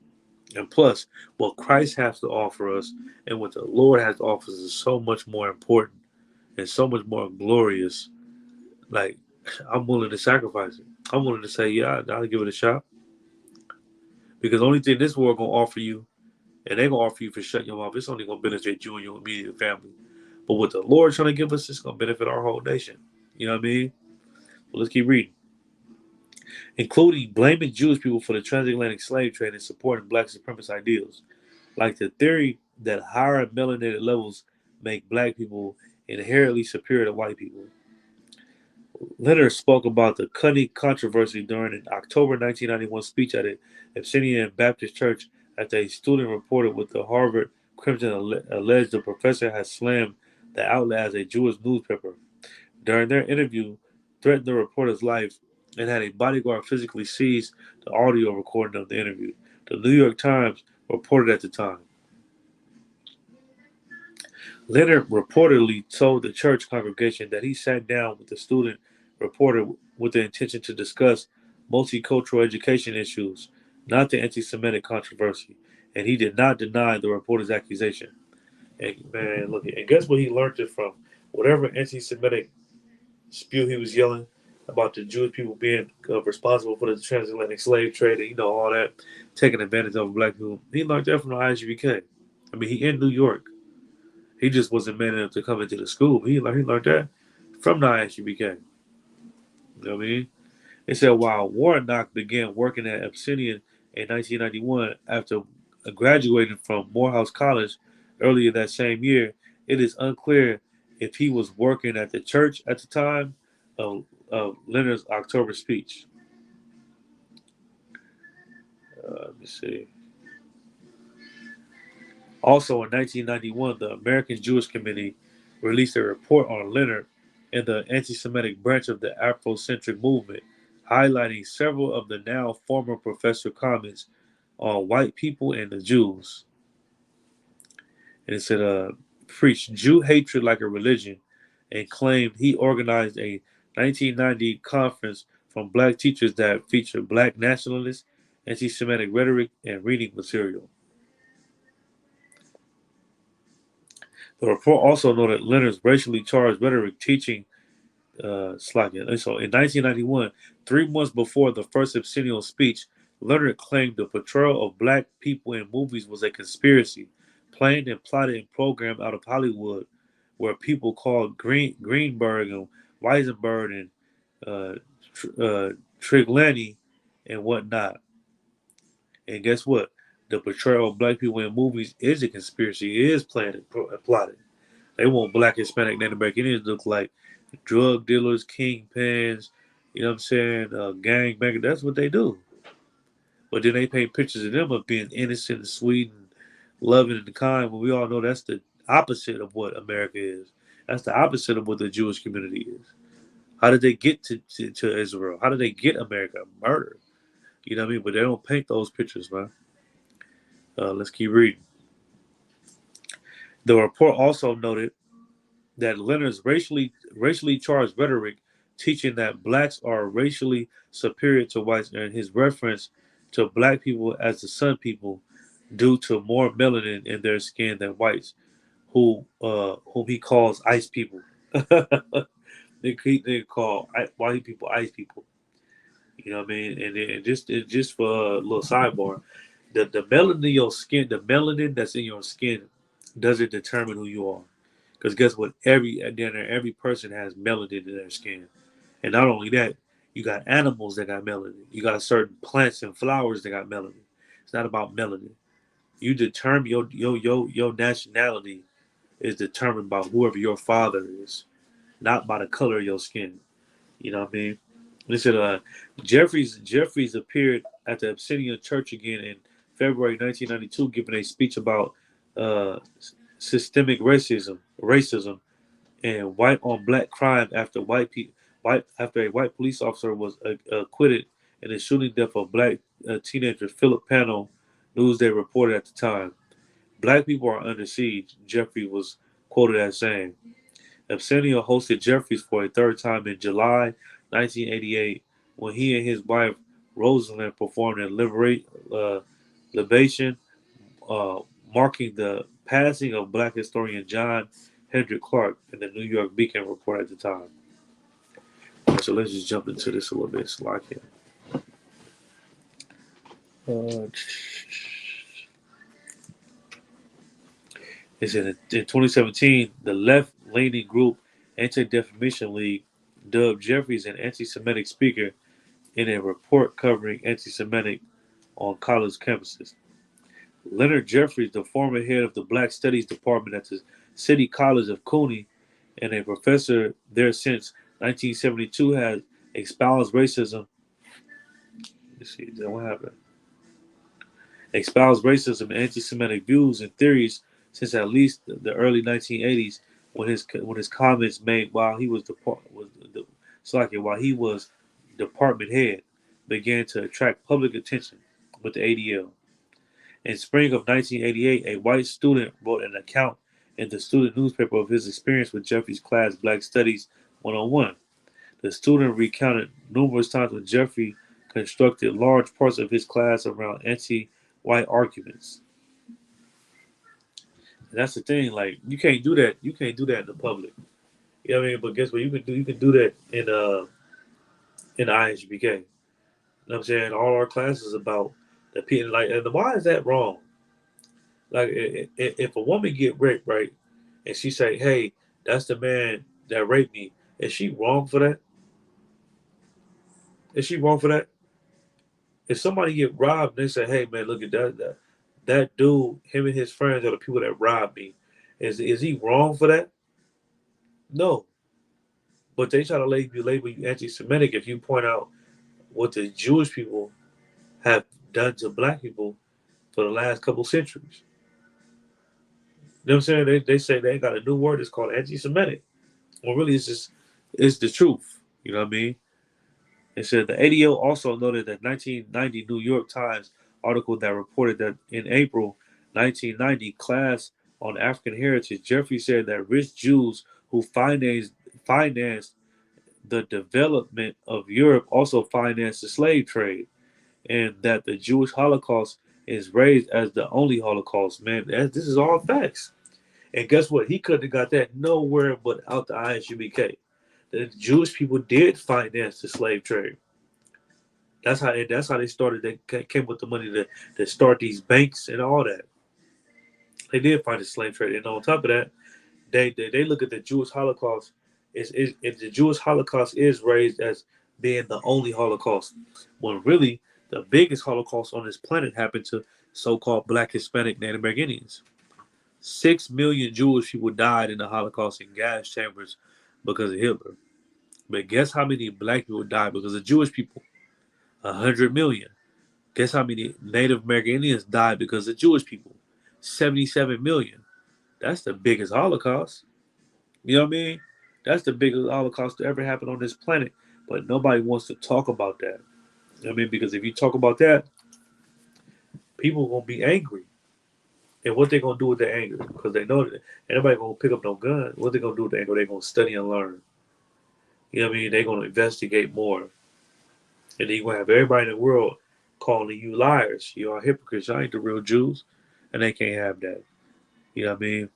And plus, what Christ has to offer us and what the Lord has to offer us is so much more important and so much more glorious. Like, I'm willing to sacrifice it. I'm willing to say, yeah, I'll give it a shot. Because the only thing this world gonna offer you, and they gonna offer you for shutting your mouth, it's only gonna benefit you and your immediate family. But what the Lord trying to give us, it's gonna benefit our whole nation. You know what I mean? Well, let's keep reading. Including blaming Jewish people for the transatlantic slave trade and supporting black supremacist ideals, like the theory that higher melanated levels make black people inherently superior to white people. Leonard spoke about the Cunning controversy during an October 1991 speech at an Abyssinian Baptist church after a student reported with the Harvard Crimson alleged the professor had slammed the outlet as a Jewish newspaper. During their interview, threatened the reporter's life and had a bodyguard physically seize the audio recording of the interview. The New York Times reported at the time. Leonard reportedly told the church congregation that he sat down with the student reporter with the intention to discuss multicultural education issues, not the anti Semitic controversy, and he did not deny the reporter's accusation. And man, look, and guess what he learned it from? Whatever anti Semitic spew he was yelling about the Jewish people being responsible for the transatlantic slave trade and, all that, taking advantage of black people, he learned that from the IGBK. I mean, he in New York. He just wasn't man enough to come into the school. He learned that from the ISUBK. You know what I mean? They said while Warnock began working at Abyssinian in 1991 after graduating from Morehouse College earlier that same year, it is unclear if he was working at the church at the time of Leonard's October speech. Let me see. Also in 1991, the American Jewish Committee released a report on Leonard and the anti Semitic branch of the Afrocentric movement, highlighting several of the now former professor comments on white people and the Jews. And it said, preached Jew hatred like a religion and claimed he organized a 1990 conference from black teachers that featured black nationalist, anti Semitic rhetoric, and reading material. The report also noted Leonard's racially charged rhetoric teaching slacking. And so in 1991, 3 months before the first obscenal speech, Leonard claimed the portrayal of black people in movies was a conspiracy, planned and plotted and programmed out of Hollywood, where people called Greenberg and Weisenberg and Triglani and whatnot. And guess what? The portrayal of black people in movies is a conspiracy. It is planned and plotted. They want black, Hispanic, Native American Indians to look like drug dealers, kingpins, you know what I'm saying, gang bangers. That's what they do. But then they paint pictures of them of being innocent and sweet and loving and kind when we all know that's the opposite of what America is. That's the opposite of what the Jewish community is. How did they get to Israel? How did they get America? Murder. You know what I mean? But they don't paint those pictures, man. Let's keep reading. The report also noted that Leonard's racially charged rhetoric, teaching that blacks are racially superior to whites, and his reference to black people as the sun people due to more melanin in their skin than whites, whom he calls ice people. they call white people ice people. You know what I mean? And just for a little sidebar, the melanin in your skin, the melanin that's in your skin, doesn't determine who you are. Because guess what? Every person has melanin in their skin, and not only that, you got animals that got melanin. You got certain plants and flowers that got melanin. It's not about melanin. You determine your nationality is determined by whoever your father is, not by the color of your skin. You know what I mean? Listen, Jeffries appeared at the Obsidian Church again in February 1992, giving a speech about uh, systemic racism, and white on black crime after after a white police officer was acquitted in the shooting death of black teenager Philip Pano. Newsday reported at the time, "Black people are under siege." Jeffrey was quoted as saying. Arsenio hosted Jeffries for a third time in July 1988 when he and his wife Rosalind performed a libation uh, marking the passing of black historian John Hendrick Clark in the New York Beacon report at the time. So let's just jump into this a little bit so I can. Uh, It said in 2017, the left-leaning group Anti-Defamation League dubbed Jeffries an anti-Semitic speaker in a report covering anti-Semitic on college campuses. Leonard Jeffries, the former head of the Black Studies Department at the City College of Cooney and a professor there since 1972, has espoused racism. Let's see, is that what happened? Espoused racism and anti-Semitic views and theories since at least the early 1980s, when his comments made while he was while he was department head began to attract public attention with the ADL. In spring of 1988, a white student wrote an account in the student newspaper of his experience with Jeffrey's class Black Studies 101. The student recounted numerous times when Jeffrey constructed large parts of his class around anti-white arguments. And that's the thing, like you can't do that. You can't do that in the public. You know what I mean? But guess what? You can do that in the IHBK. You know what I'm saying? All our classes about the people like, and why is that wrong? Like if a woman get raped, right, and she say, "Hey, that's the man that raped me," is she wrong for that? Is she wrong for that? If somebody get robbed, and they say, "Hey, man, look at that dude, him and his friends are the people that robbed me," is he wrong for that? No, but they try to label you anti-Semitic if you point out what the Jewish people have done to black people for the last couple centuries. You know what I'm saying? They say they got a new word. It's called anti-Semitic. Well, really, it's the truth. You know what I mean? It said the ADO also noted that 1990 New York Times article that reported that in April 1990 class on African heritage, Jeffrey said that rich Jews who financed the development of Europe also financed the slave trade, and that the Jewish Holocaust is raised as the only Holocaust. Man, this is all facts. And guess what? He couldn't have got that nowhere but out the ISUBK. The Jewish people did finance the slave trade. That's how they started. They came with the money to start these banks and all that. They did find the slave trade, and on top of that, they look at the Jewish Holocaust. If the Jewish Holocaust is raised as being the only Holocaust, when really the biggest Holocaust on this planet happened to so-called Black, Hispanic, Native American Indians. 6 million Jewish people died in the Holocaust in gas chambers because of Hitler. But guess how many Black people died because of Jewish people? 100 million. Guess how many Native American Indians died because of Jewish people? 77 million. That's the biggest Holocaust. You know what I mean? That's the biggest Holocaust to ever happen on this planet. But nobody wants to talk about that. You know what I mean? Because if you talk about that, people are gonna be angry. And what they gonna do with their anger? Because they know that anybody gonna pick up no gun. What they gonna do with their anger? They gonna study and learn. You know what I mean? They gonna investigate more. And then you gonna have everybody in the world calling you liars. You are hypocrites. Y'all ain't the real Jews. And they can't have that. You know what I mean?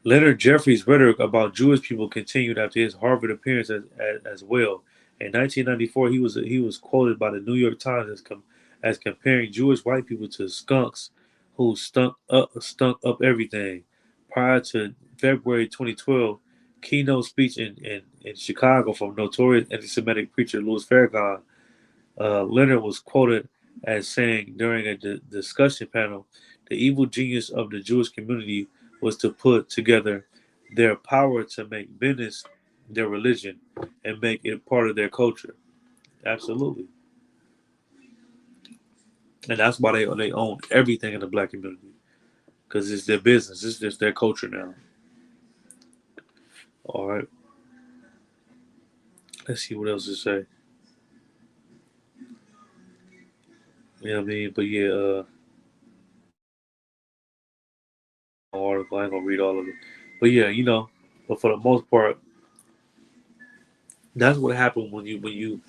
Leonard Jeffries' rhetoric about Jewish people continued after his Harvard appearance as well. In 1994, he was quoted by the New York Times as comparing Jewish white people to skunks who stunk up everything. Prior to February 2012 keynote speech in Chicago from notorious anti-Semitic preacher Louis Farrakhan, Leonard was quoted as saying during a discussion panel, "The evil genius of the Jewish community was to put together their power to make business their religion and make it part of their culture." Absolutely, and that's why they own everything in the black community because it's their business. It's just their culture now. All right, let's see what else to say. You know what I mean? But yeah, article. I ain't gonna read all of it, but yeah, you know. But for the most part, that's what happened when you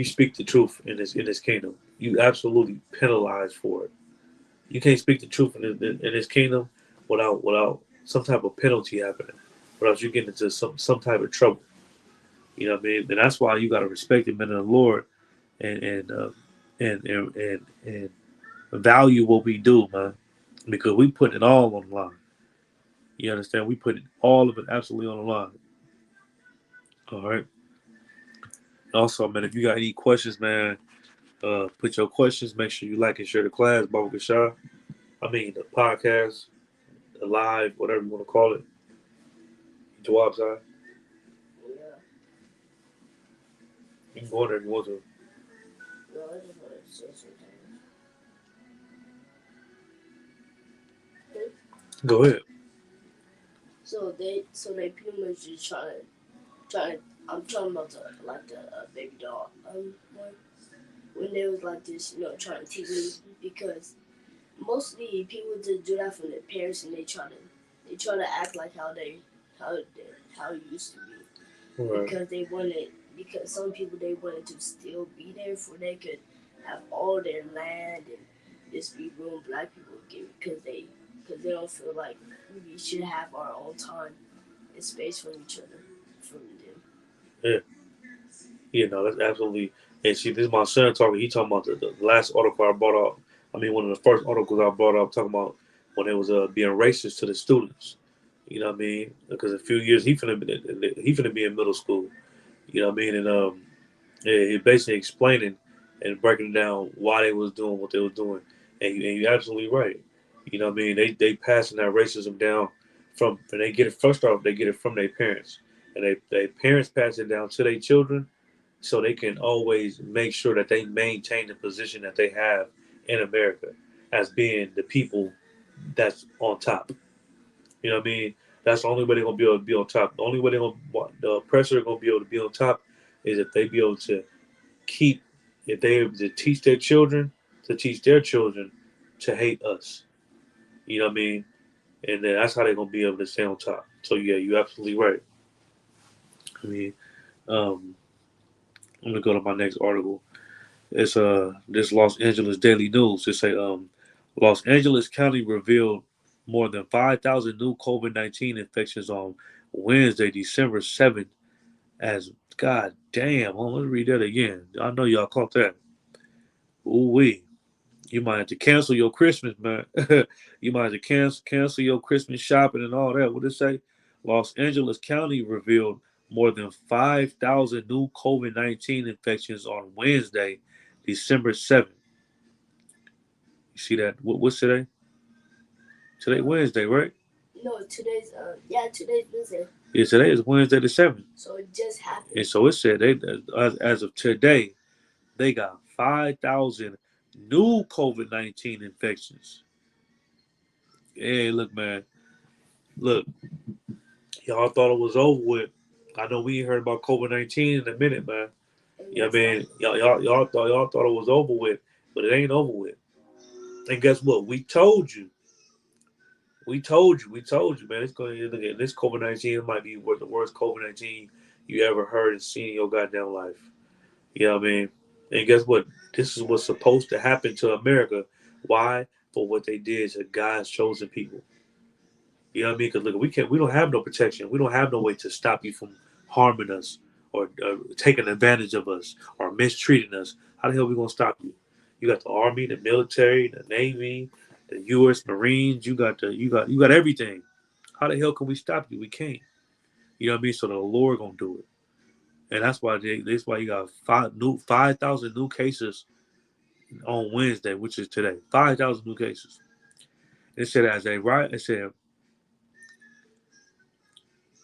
speak the truth in this kingdom. You absolutely penalized for it. You can't speak the truth in this kingdom without some type of penalty happening, without you getting into some type of trouble. You know what I mean? And that's why you got to respect the men of the Lord and and value what we do, man, because we put it all on the line. You understand? We put all of it absolutely on the line. All right. Also, man, if you got any questions, man, put your questions. Make sure you like and share the class, Baba Kashah. I mean, the podcast, the live, whatever you want to call it. Jawab side. Yeah. You can go in there if you want to. No, I just wanted to say something. Go ahead. So they pretty much just trying. I'm talking about the baby doll. When they was like this, trying to teach me because mostly people just do that from their parents and they try to act like how how it used to be Right. because some people they wanted to still be there for they could have all their land and just be ruling black people again because they don't feel like we should have our own time and space from each other from them. Yeah. You know, that's absolutely. And see, this is my son talking. He talking about the last article I brought up. I mean, one of the first articles I brought up talking about when it was being racist to the students. You know what I mean? Because a few years he finna be in middle school. You know what I mean? And yeah, he basically explaining and breaking down why they was doing what they was doing. And you're absolutely right. You know what I mean? They passing that racism down from and they get it first off they get it from their parents. And they parents pass it down to their children so they can always make sure that they maintain the position that they have in America as being the people that's on top. You know what I mean? That's the only way they're gonna be able to be on top. The only way the oppressor gonna be able to be on top is if they be able to keep if they able to teach their children to hate us. You know what I mean? And then that's how they're gonna be able to stay on top. So yeah, you're absolutely right. I mean, um, I'm gonna go to my next article. It's this Los Angeles Daily News. It say Los Angeles County revealed more than 5,000 new COVID-19 infections on Wednesday, December 7th. As God damn, let's read that again. I know y'all caught that. Ooh wee. You might have to cancel your Christmas, man. You might have to cancel your Christmas shopping and all that. What did it say? Los Angeles County revealed more than 5,000 new COVID-19 infections on Wednesday, December 7th. You see that? What's today? Today Wednesday, right? No, today's Wednesday. Yeah, today is Wednesday the 7th. So it just happened. And so it said as of today, they got 5,000 new COVID-19 infections. Hey, look, man. Look, y'all thought it was over with. I know we ain't heard about COVID-19 in a minute, man. And Yeah, it's man. like Y'all thought it was over with, but it ain't over with. And guess what? We told you. We told you. We told you, man. It's going to look at this COVID-19. It might be the worst COVID-19 you ever heard and seen in your goddamn life. You know what I mean? And guess what? This is what's supposed to happen to America. Why? For what they did to God's chosen people. You know what I mean? Because look, we don't have no protection. We don't have no way to stop you from harming us or taking advantage of us or mistreating us. How the hell are we gonna stop you? You got the army, the military, the navy, the U.S. Marines. You got everything. How the hell can we stop you? We can't. You know what I mean? So the Lord gonna do it, and that's why you got 5,000 new cases on Wednesday, which is today. 5,000 new cases. It said it said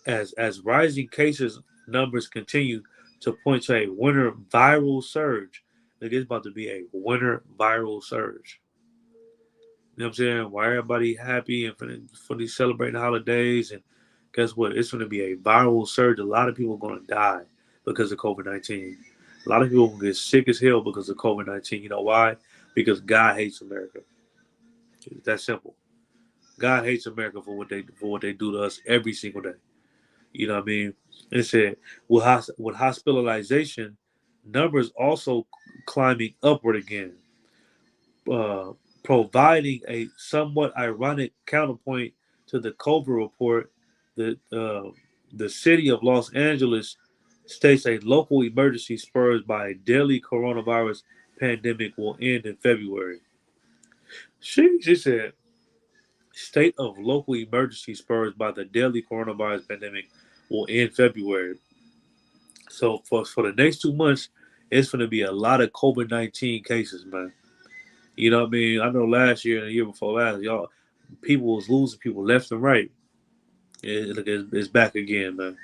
as rising cases numbers continue to point to a winter viral surge. Like it's about to be a winter viral surge. You know what I'm saying? Why everybody happy and for these celebrating holidays and guess what? It's going to be a viral surge. A lot of people are going to die because of COVID-19. A lot of people will get sick as hell because of COVID-19. You know why? Because God hates America. It's that simple. God hates America for what they do to us every single day. You know what I mean? It said with hospitalization numbers also climbing upward again, uh, providing a somewhat ironic counterpoint to the COVID report. The city of Los Angeles states a local emergency spurred by a deadly coronavirus pandemic will end in February. She said state of local emergency spurred by the deadly coronavirus pandemic will end February. So for the next 2 months, it's going to be a lot of COVID-19 cases, man. You know what I mean? I know last year and the year before last, y'all people was losing people left and right. It's back again, man.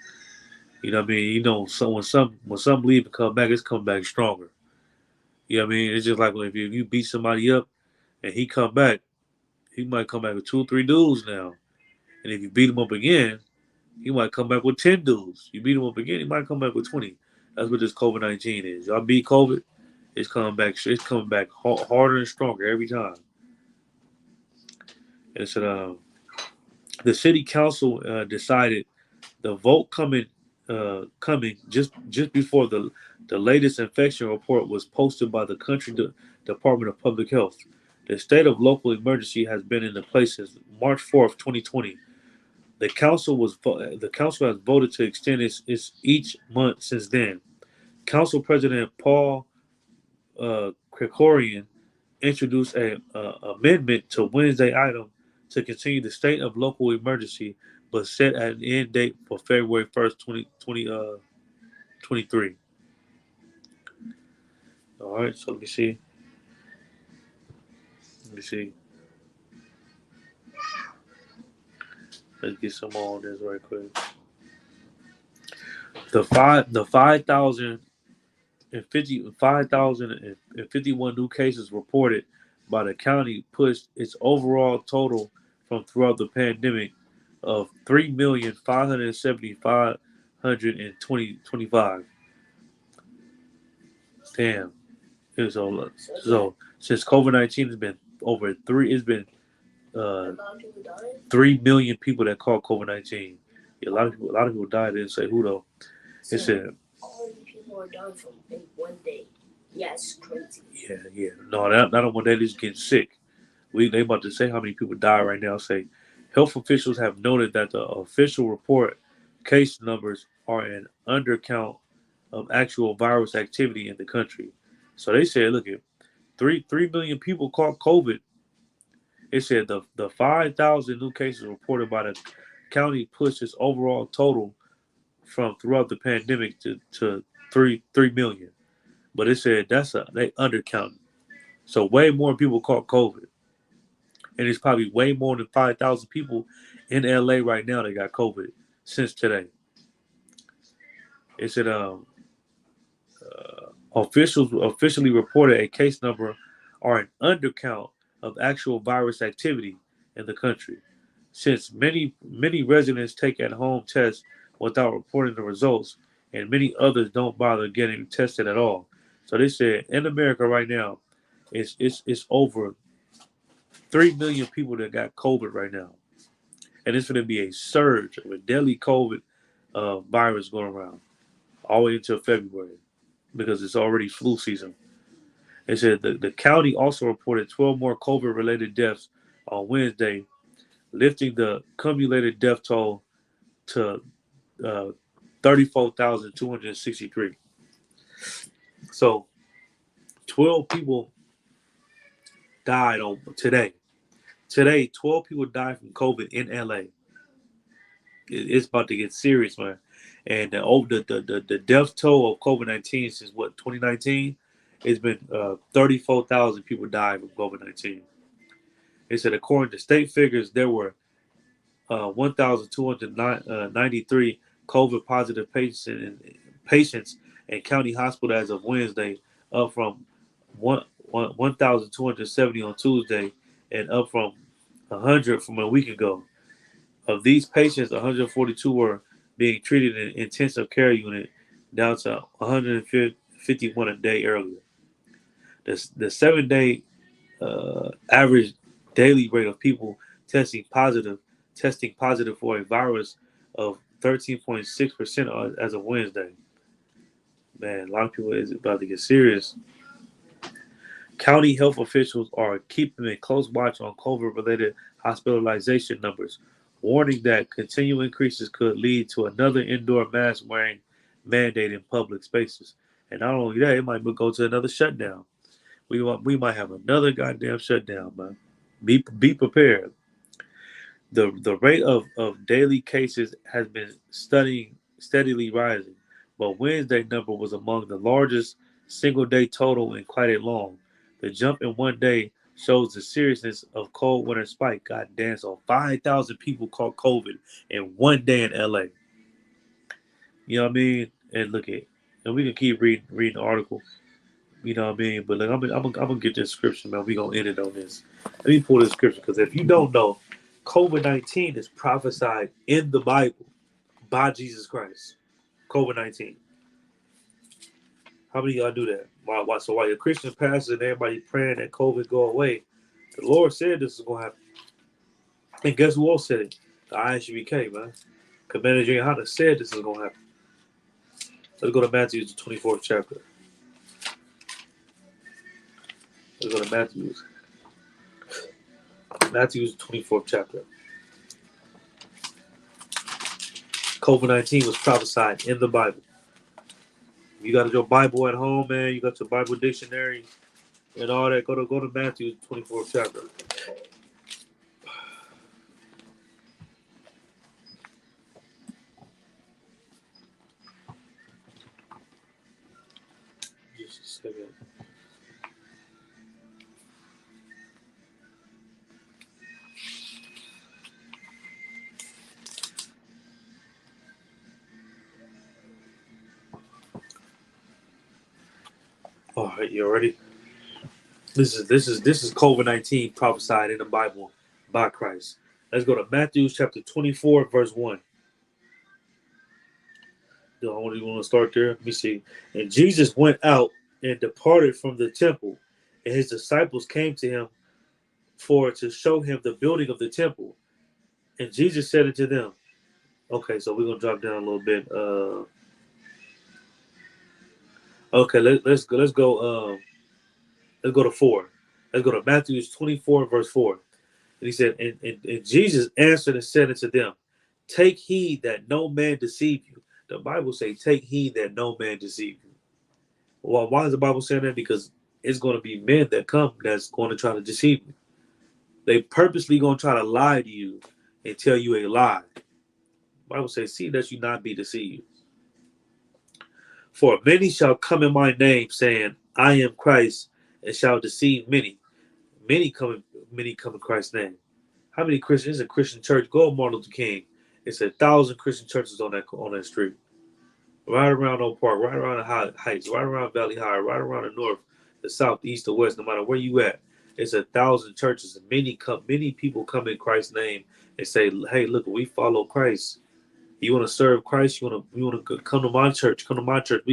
You know what I mean? You know, so when some leave and come back, it's come back stronger. You know what I mean? It's just like if you beat somebody up and he come back, he might come back with 2 or 3 dudes now. And if you beat him up again, he might come back with 10 dudes. You beat him up again, he might come back with 20. That's what this COVID-19 is. Y'all beat COVID, it's coming back. It's coming back harder and stronger every time. And so the city council decided the vote coming just before the latest infection report was posted by the country Department of Public Health. The state of local emergency has been in place since March 4th, 2020. The council has voted to extend its each month since then. Council President Paul Krikorian introduced a amendment to Wednesday item to continue the state of local emergency, but set at an end date for February 1st, 2023. All right, so let me see. Let me see. Let's get some more on this right quick. The 5,051 new cases reported by the county pushed its overall total from throughout the pandemic of 3,575,125. Damn. So since COVID-19 has been over three, it's been A uh, lot of people dying. 3 million people that caught COVID-19. Yeah, a lot of people died. They didn't say who though. It So said, all the people are dying from in one day. Yeah, it's crazy. yeah. No, not on one day. They're just getting sick. They about to say how many people die right now. Say, health officials have noted that the official report case numbers are an undercount of actual virus activity in the country. So they said, look at 3 million people caught COVID. It said the 5,000 new cases reported by the county pushed its overall total from throughout the pandemic to 3 million. But it said they undercounted. So way more people caught COVID, and it's probably way more than 5,000 people in LA right now that got COVID since today. It said officials officially reported a case number are an undercount of actual virus activity in the country, since many residents take at home tests without reporting the results, and many others don't bother getting tested at all. So they said in America right now, it's over 3 million people that got COVID right now, and it's going to be a surge of a deadly COVID virus going around all the way until February because it's already flu season. They said the county also reported 12 more COVID related deaths on Wednesday, lifting the cumulated death toll to 34,263. So 12 people died on today. Today, 12 people died from COVID in LA. It's about to get serious, man. And the death toll of COVID-19 since what 2019, it's been 34,000 people died from COVID-19. They said according to state figures, there were 1,293 COVID positive patients in county hospital as of Wednesday, up from 1,270 on Tuesday, and up from 100 from a week ago. Of these patients, 142 were being treated in an intensive care unit, down to 151 a day earlier. The 7 day average daily rate of people testing positive for a virus of 13.6% as of Wednesday. Man, a lot of people is about to get serious. County health officials are keeping a close watch on COVID-related hospitalization numbers, warning that continued increases could lead to another indoor mask wearing mandate in public spaces. And not only that, it might go to another shutdown. We might have another goddamn shutdown, man. Be prepared. The rate of daily cases has been steadily rising, but Wednesday number was among the largest single day total in quite a long. The jump in one day shows the seriousness of cold winter spike. God damn, so 5,000 people caught COVID in one day in LA. You know what I mean? And look at, and we can keep reading the article. You know what I mean? But look, I'm gonna get this scripture, man. We gonna end it on this. Let me pull this scripture because if you don't know, COVID-19 is prophesied in the Bible by Jesus Christ. COVID-19. How many of y'all do that? Why? So while your Christian pastors and everybody praying that COVID go away, the Lord said this is gonna happen. And guess who else said it? The ISBK, man. Commander Johanna said this is gonna happen. Let's go to Matthew, the 24th chapter. Let's go to Matthew's. Matthew's 24th chapter. COVID-19 was prophesied in the Bible. You got your Bible at home, man. You got your Bible dictionary and all that. Go to Matthew's 24th chapter. Just a second. All right, you ready? This is COVID-19 prophesied in the Bible by Christ. Let's go to Matthew chapter 24, verse 1. Do I want to start there? Let me see. And Jesus went out and departed from the temple, and his disciples came to him to show him the building of the temple. And Jesus said unto them, okay, so we're gonna drop down a little bit. Okay, let's go. Let's go to 4. Let's go to Matthew 24, verse 4. And he said, and Jesus answered and said unto them, take heed that no man deceive you. The Bible say, take heed that no man deceive you. Well, why is the Bible saying that? Because it's going to be men that come that's going to try to deceive you. They purposely going to try to lie to you and tell you a lie. The Bible says, see that you not be deceived. For many shall come in my name, saying, I am Christ, and shall deceive many. Many come in Christ's name. How many Christians? It's a Christian church. Go to Martin Luther King. It's 1,000 Christian churches on that street. Right around Oak Park, right around the Heights, right around Valley High, right around the north, the south, east, the west, no matter where you at. It's 1,000 churches. And many people come in Christ's name and say, hey, look, we follow Christ. You want to serve Christ? You want to come to my church? Come to my church.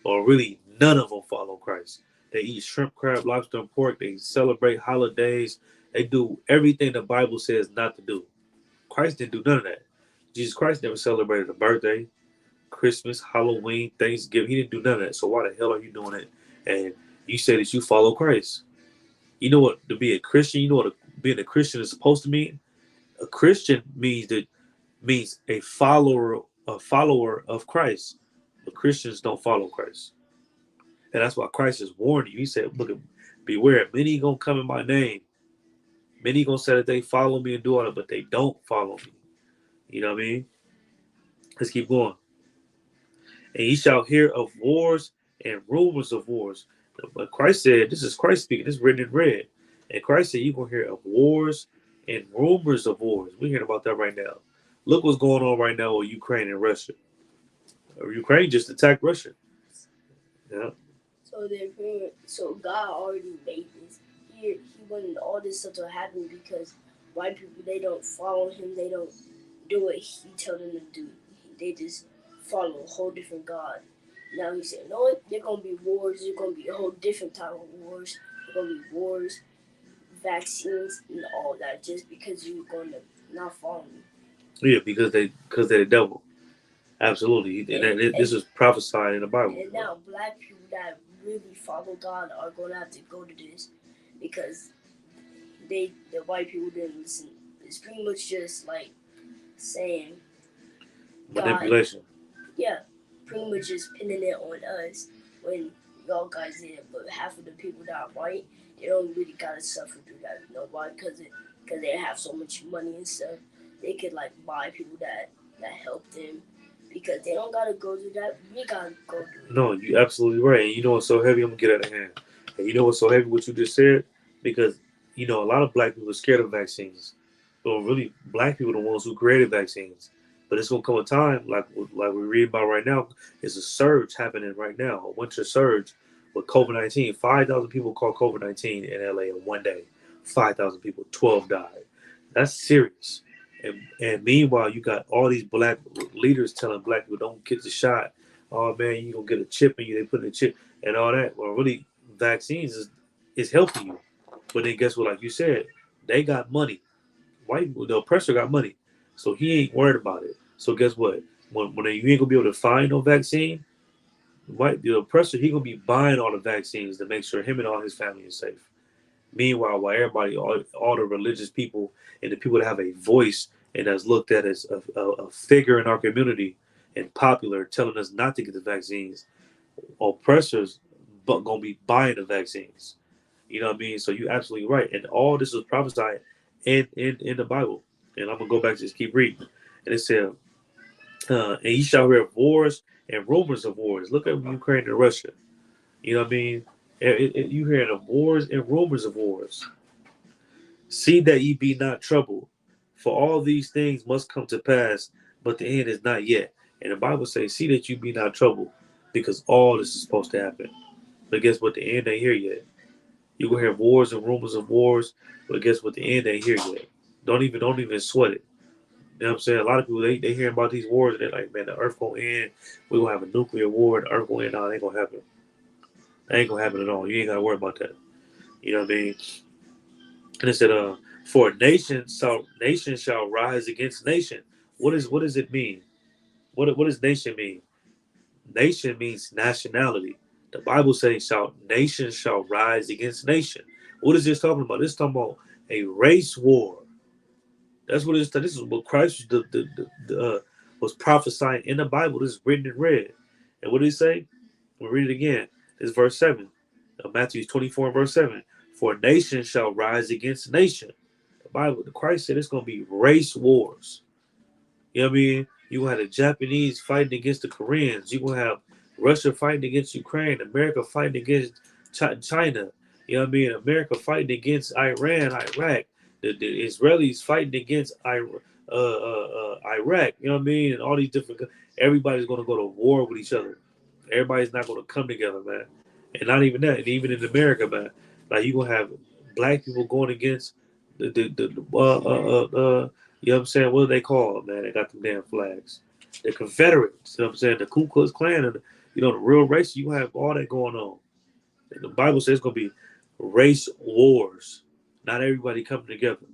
Really, none of them follow Christ. They eat shrimp, crab, lobster, and pork. They celebrate holidays. They do everything the Bible says not to do. Christ didn't do none of that. Jesus Christ never celebrated a birthday, Christmas, Halloween, Thanksgiving. He didn't do none of that. So why the hell are you doing it? And you say that you follow Christ. You know what to be a Christian? You know what being a Christian is supposed to mean? A Christian means a follower of Christ. But Christians don't follow Christ. And that's why Christ is warning you. He said, look, beware, many gonna come in my name. Many gonna say that they follow me and do all that, but they don't follow me. You know what I mean? Let's keep going. And ye shall hear of wars and rumors of wars. But Christ said, this is Christ speaking, this is written in red. And Christ said, you're going to hear of wars and rumors of wars. We're hearing about that right now. Look what's going on right now with Ukraine and Russia. Ukraine just attacked Russia. Yeah. So God already made this. He wanted all this stuff to happen because white people, they don't follow him. They don't do what he told them to do. They just follow a whole different God. Now he said, no, there going to be wars. There's going to be a whole different type of wars. There going to be wars, vaccines and all that just because you're going to not follow me. Yeah, because they're the devil. Absolutely, this is prophesied in the Bible. And now black people that really follow God are going to have to go to this because the white people didn't listen. It's pretty much just like saying Manipulation. God, yeah, pretty much just pinning it on us when y'all guys did it. But half of the people that are white, they don't really gotta suffer through that. You know why? Because they have so much money and stuff. They could like buy people that help them because they don't gotta go through that. We gotta go through it. No, you're absolutely right. And you know what's so heavy? I'm gonna get out of hand. And you know what's so heavy? What you just said? Because a lot of black people are scared of vaccines. But really, black people are the ones who created vaccines. But it's gonna come a time, like we read about right now, there's a surge happening right now, a winter surge with COVID-19. 5,000 people caught COVID-19 in LA in one day. 5,000 people, 12 died. That's serious. And meanwhile, you got all these black leaders telling black people don't get the shot. Oh man, you gonna get a chip in you. They put in a chip and all that. Well, really, vaccines is helping you. But then guess what? Like you said, they got money. The oppressor got money, so he ain't worried about it. So guess what? When you ain't gonna be able to find no vaccine, the oppressor he gonna be buying all the vaccines to make sure him and all his family is safe. Meanwhile, while everybody, all the religious people and the people that have a voice and that's looked at as a figure in our community and popular, telling us not to get the vaccines, oppressors but gonna be buying the vaccines. You know what I mean? So you're absolutely right. And all this was prophesied in the Bible. And I'm gonna go back to just keep reading. And it said, and you shall hear wars and rumors of wars. Look at Ukraine and Russia. You know what I mean? You hear the wars and rumors of wars. See that ye be not troubled, for all these things must come to pass, but the end is not yet. And the Bible says, see that you be not troubled, because all this is supposed to happen. But guess what? The end ain't here yet. You gonna hear wars and rumors of wars, but guess what? The end ain't here yet. Don't even sweat it. You know what I'm saying? A lot of people they hear about these wars and they're like, man, the earth gonna end. We're gonna have a nuclear war, the earth gonna end. No, it ain't gonna happen. That ain't gonna happen at all. You ain't gotta worry about that. You know what I mean? And it said, for nation shall rise against nation. What does it mean? What does nation mean? Nation means nationality. The Bible says nation shall rise against nation. What is this talking about? This is talking about a race war. That's what it is. This is what Christ was prophesying in the Bible. This is written in red. And what did he say? We'll read it again. This is verse 7. Matthew 24 and verse 7. For nation shall rise against nation. The Bible, Christ said it's going to be race wars. You know what I mean? You're going to have the Japanese fighting against the Koreans. You're going to have Russia fighting against Ukraine. America fighting against China. You know what I mean? America fighting against Iran, Iraq. The Israelis fighting against Iraq. You know what I mean? And all these different. Everybody's going to go to war with each other. Everybody's not going to come together, man. And not even that. And even in America, man, like you're going to have black people going against you know what I'm saying? What do they call it, man? They got them damn flags. The Confederates, you know what I'm saying? The Ku Klux Klan, and the real race, you have all that going on. And the Bible says it's going to be race wars. Not everybody coming together.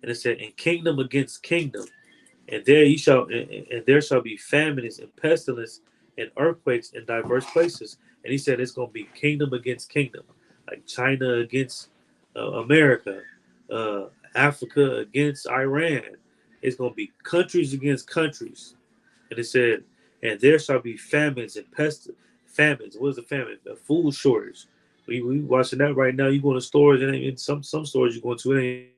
And it said, and kingdom against kingdom. And there shall be famines and pestilence and earthquakes in diverse places. And he said it's going to be kingdom against kingdom, like China against America, Africa against Iran. It's going to be countries against countries. And it said, and there shall be famines and famines. What is a famine? A food shortage. We watching that right now. You go to stores and in some stores you go to, it ain't.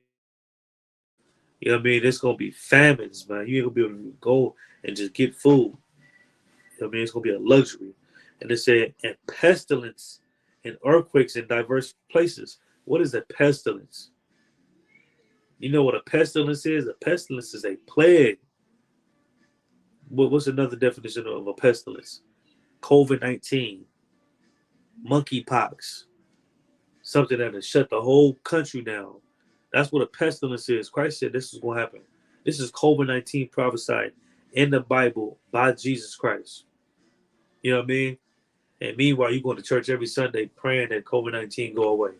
You know what I mean? It's gonna be famines, man. You ain't gonna be able to go and just get food. You know what I mean? It's gonna be a luxury. And it said, and pestilence and earthquakes in diverse places. What is a pestilence? You know what a pestilence is? A pestilence is a plague. What's another definition of a pestilence? COVID-19, monkeypox, something that has shut the whole country down. That's what a pestilence is. Christ said this is going to happen. This is COVID-19 prophesied in the Bible by Jesus Christ. You know what I mean? And meanwhile, you going to church every Sunday praying that COVID-19 go away.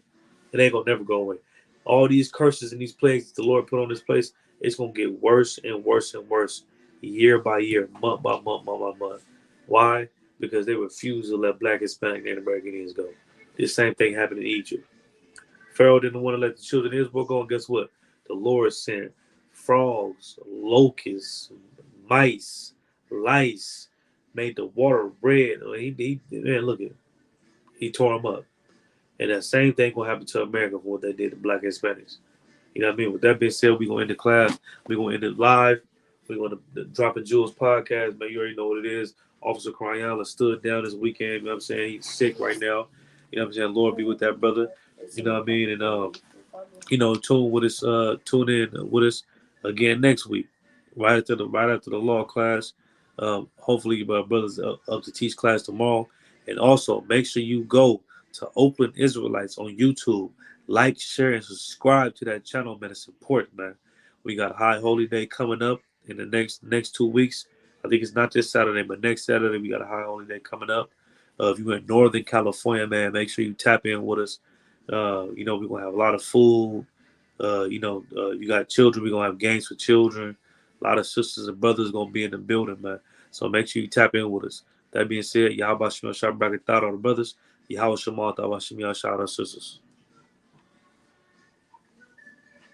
It ain't gonna never go away. All these curses and these plagues the Lord put on this place, it's gonna get worse and worse and worse, year by year, month by month, month by month. Why? Because they refuse to let Black, Hispanic, Native American Indians go. The same thing happened in Egypt. Pharaoh didn't want to let the children of Israel go, and guess what? The Lord sent frogs, locusts, mice, lice, made the water red. Man, look at him. He tore them up. And that same thing gonna happen to America for what they did to Black Hispanics. You know what I mean? With that being said, we're gonna end the class. We're gonna end it live. We're gonna Droppin Jewelz podcast. Man, you already know what it is. Officer Cryala stood down this weekend. You know what I'm saying? He's sick right now. You know what I'm saying? Lord be with that brother. You know what I mean? And tune in with us again next week. Right after the law class. Hopefully my brother's up to teach class tomorrow. And also make sure you go to Open Israelites on YouTube. Like, share, and subscribe to that channel, man. It's important, man. We got High Holy Day coming up in the next 2 weeks. I think it's not this Saturday, but next Saturday we got a High Holy Day coming up. If you're in Northern California, man, make sure you tap in with us. We're gonna have a lot of food. You got children. We're gonna have games for children. A lot of sisters and brothers gonna be in the building, man. So make sure you tap in with us. That being said, Yahweh Shem Shabbat all the brothers. Yahweh Shema Tawashim Yah Shout out sisters.